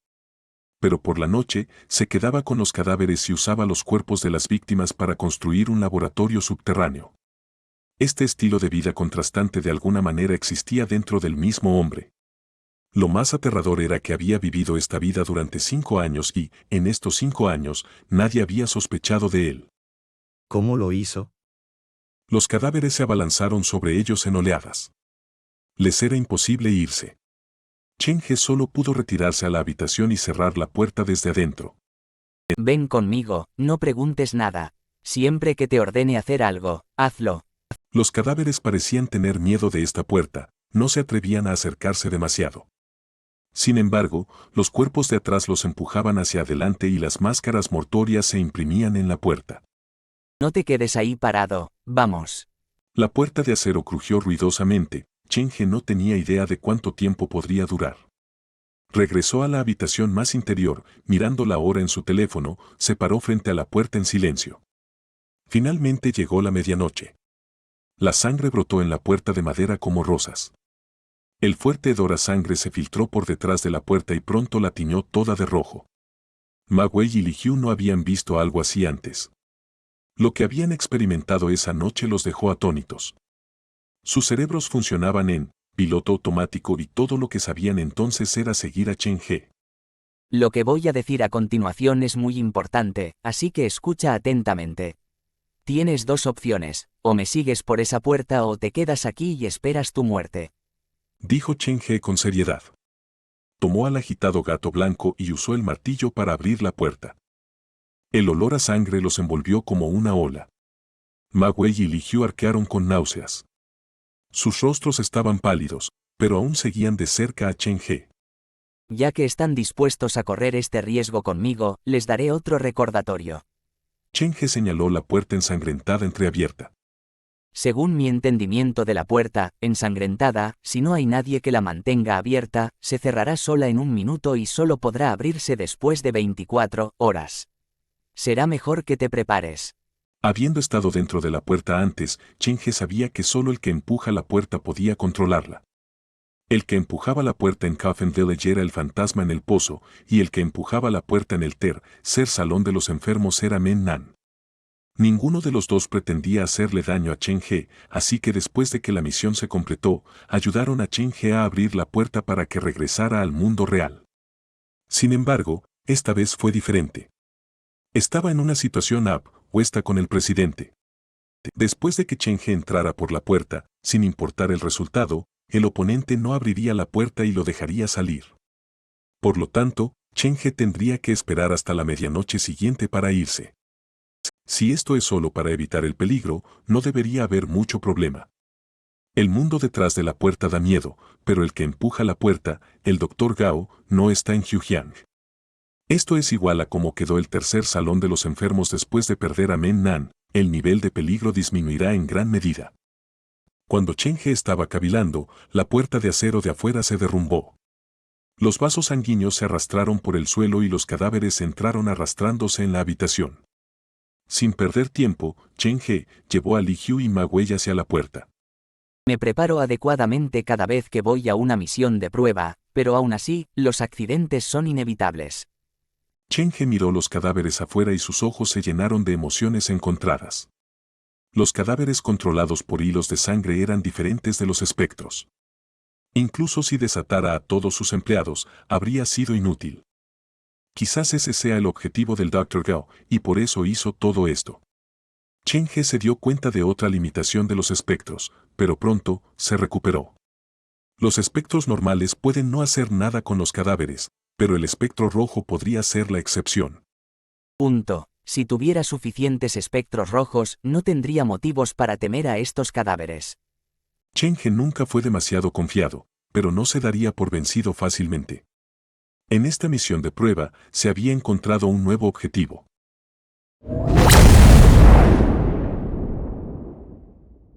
Pero por la noche, se quedaba con los cadáveres y usaba los cuerpos de las víctimas para construir un laboratorio subterráneo. Este estilo de vida contrastante de alguna manera existía dentro del mismo hombre. Lo más aterrador era que había vivido esta vida durante 5 años y, en estos 5 años, nadie había sospechado de él. ¿Cómo lo hizo? Los cadáveres se abalanzaron sobre ellos en oleadas. Les era imposible irse. Cheng-He solo pudo retirarse a la habitación y cerrar la puerta desde adentro. Ven conmigo, no preguntes nada. Siempre que te ordene hacer algo, hazlo. Los cadáveres parecían tener miedo de esta puerta, no se atrevían a acercarse demasiado. Sin embargo, los cuerpos de atrás los empujaban hacia adelante y las máscaras mortuorias se imprimían en la puerta. No te quedes ahí parado, vamos. La puerta de acero crujió ruidosamente. Cheng-He no tenía idea de cuánto tiempo podría durar. Regresó a la habitación más interior, mirando la hora en su teléfono, se paró frente a la puerta en silencio. Finalmente llegó la medianoche. La sangre brotó en la puerta de madera como rosas. El fuerte hedor a sangre se filtró por detrás de la puerta y pronto la tiñó toda de rojo. Ma Wei y Li Qiu no habían visto algo así antes. Lo que habían experimentado esa noche los dejó atónitos. Sus cerebros funcionaban en piloto automático y todo lo que sabían entonces era seguir a Cheng-He. Lo que voy a decir a continuación es muy importante, así que escucha atentamente. Tienes 2 opciones, o me sigues por esa puerta o te quedas aquí y esperas tu muerte. Dijo Cheng-He con seriedad. Tomó al agitado gato blanco y usó el martillo para abrir la puerta. El olor a sangre los envolvió como una ola. Ma Wei y Li Qiu arquearon con náuseas. Sus rostros estaban pálidos, pero aún seguían de cerca a Cheng-He. Ya que están dispuestos a correr este riesgo conmigo, les daré otro recordatorio. Cheng-He señaló la puerta ensangrentada entreabierta. Según mi entendimiento de la puerta, ensangrentada, si no hay nadie que la mantenga abierta, se cerrará sola en 1 minuto y solo podrá abrirse después de 24 horas. Será mejor que te prepares. Habiendo estado dentro de la puerta antes, Cheng-He sabía que solo el que empuja la puerta podía controlarla. El que empujaba la puerta en Coffin Village era el fantasma en el pozo, y el que empujaba la puerta en el tercer salón de los enfermos era Men Nan. Ninguno de los dos pretendía hacerle daño a Cheng-He, así que después de que la misión se completó, ayudaron a Cheng-He a abrir la puerta para que regresara al mundo real. Sin embargo, esta vez fue diferente. Estaba en una situación opuesta con el presidente. Después de que Cheng-He entrara por la puerta, sin importar el resultado, el oponente no abriría la puerta y lo dejaría salir. Por lo tanto, Cheng-He tendría que esperar hasta la medianoche siguiente para irse. Si esto es solo para evitar el peligro, no debería haber mucho problema. El mundo detrás de la puerta da miedo, pero el que empuja la puerta, el Dr. Gao, no está en Jiujiang. Esto es igual a cómo quedó el tercer salón de los enfermos después de perder a Men Nan, el nivel de peligro disminuirá en gran medida. Cuando Cheng-He estaba cavilando, la puerta de acero de afuera se derrumbó. Los vasos sanguíneos se arrastraron por el suelo y los cadáveres entraron arrastrándose en la habitación. Sin perder tiempo, Cheng-He llevó a Li Qiu y Ma Wei hacia la puerta. Me preparo adecuadamente cada vez que voy a una misión de prueba, pero aún así, los accidentes son inevitables. Cheng-He miró los cadáveres afuera y sus ojos se llenaron de emociones encontradas. Los cadáveres controlados por hilos de sangre eran diferentes de los espectros. Incluso si desatara a todos sus empleados, habría sido inútil. Quizás ese sea el objetivo del Dr. Gao, y por eso hizo todo esto. Chen He se dio cuenta de otra limitación de los espectros, pero pronto se recuperó. Los espectros normales pueden no hacer nada con los cadáveres, pero el espectro rojo podría ser la excepción. Punto. Si tuviera suficientes espectros rojos, no tendría motivos para temer a estos cadáveres. Chen He nunca fue demasiado confiado, pero no se daría por vencido fácilmente. En esta misión de prueba, se había encontrado un nuevo objetivo.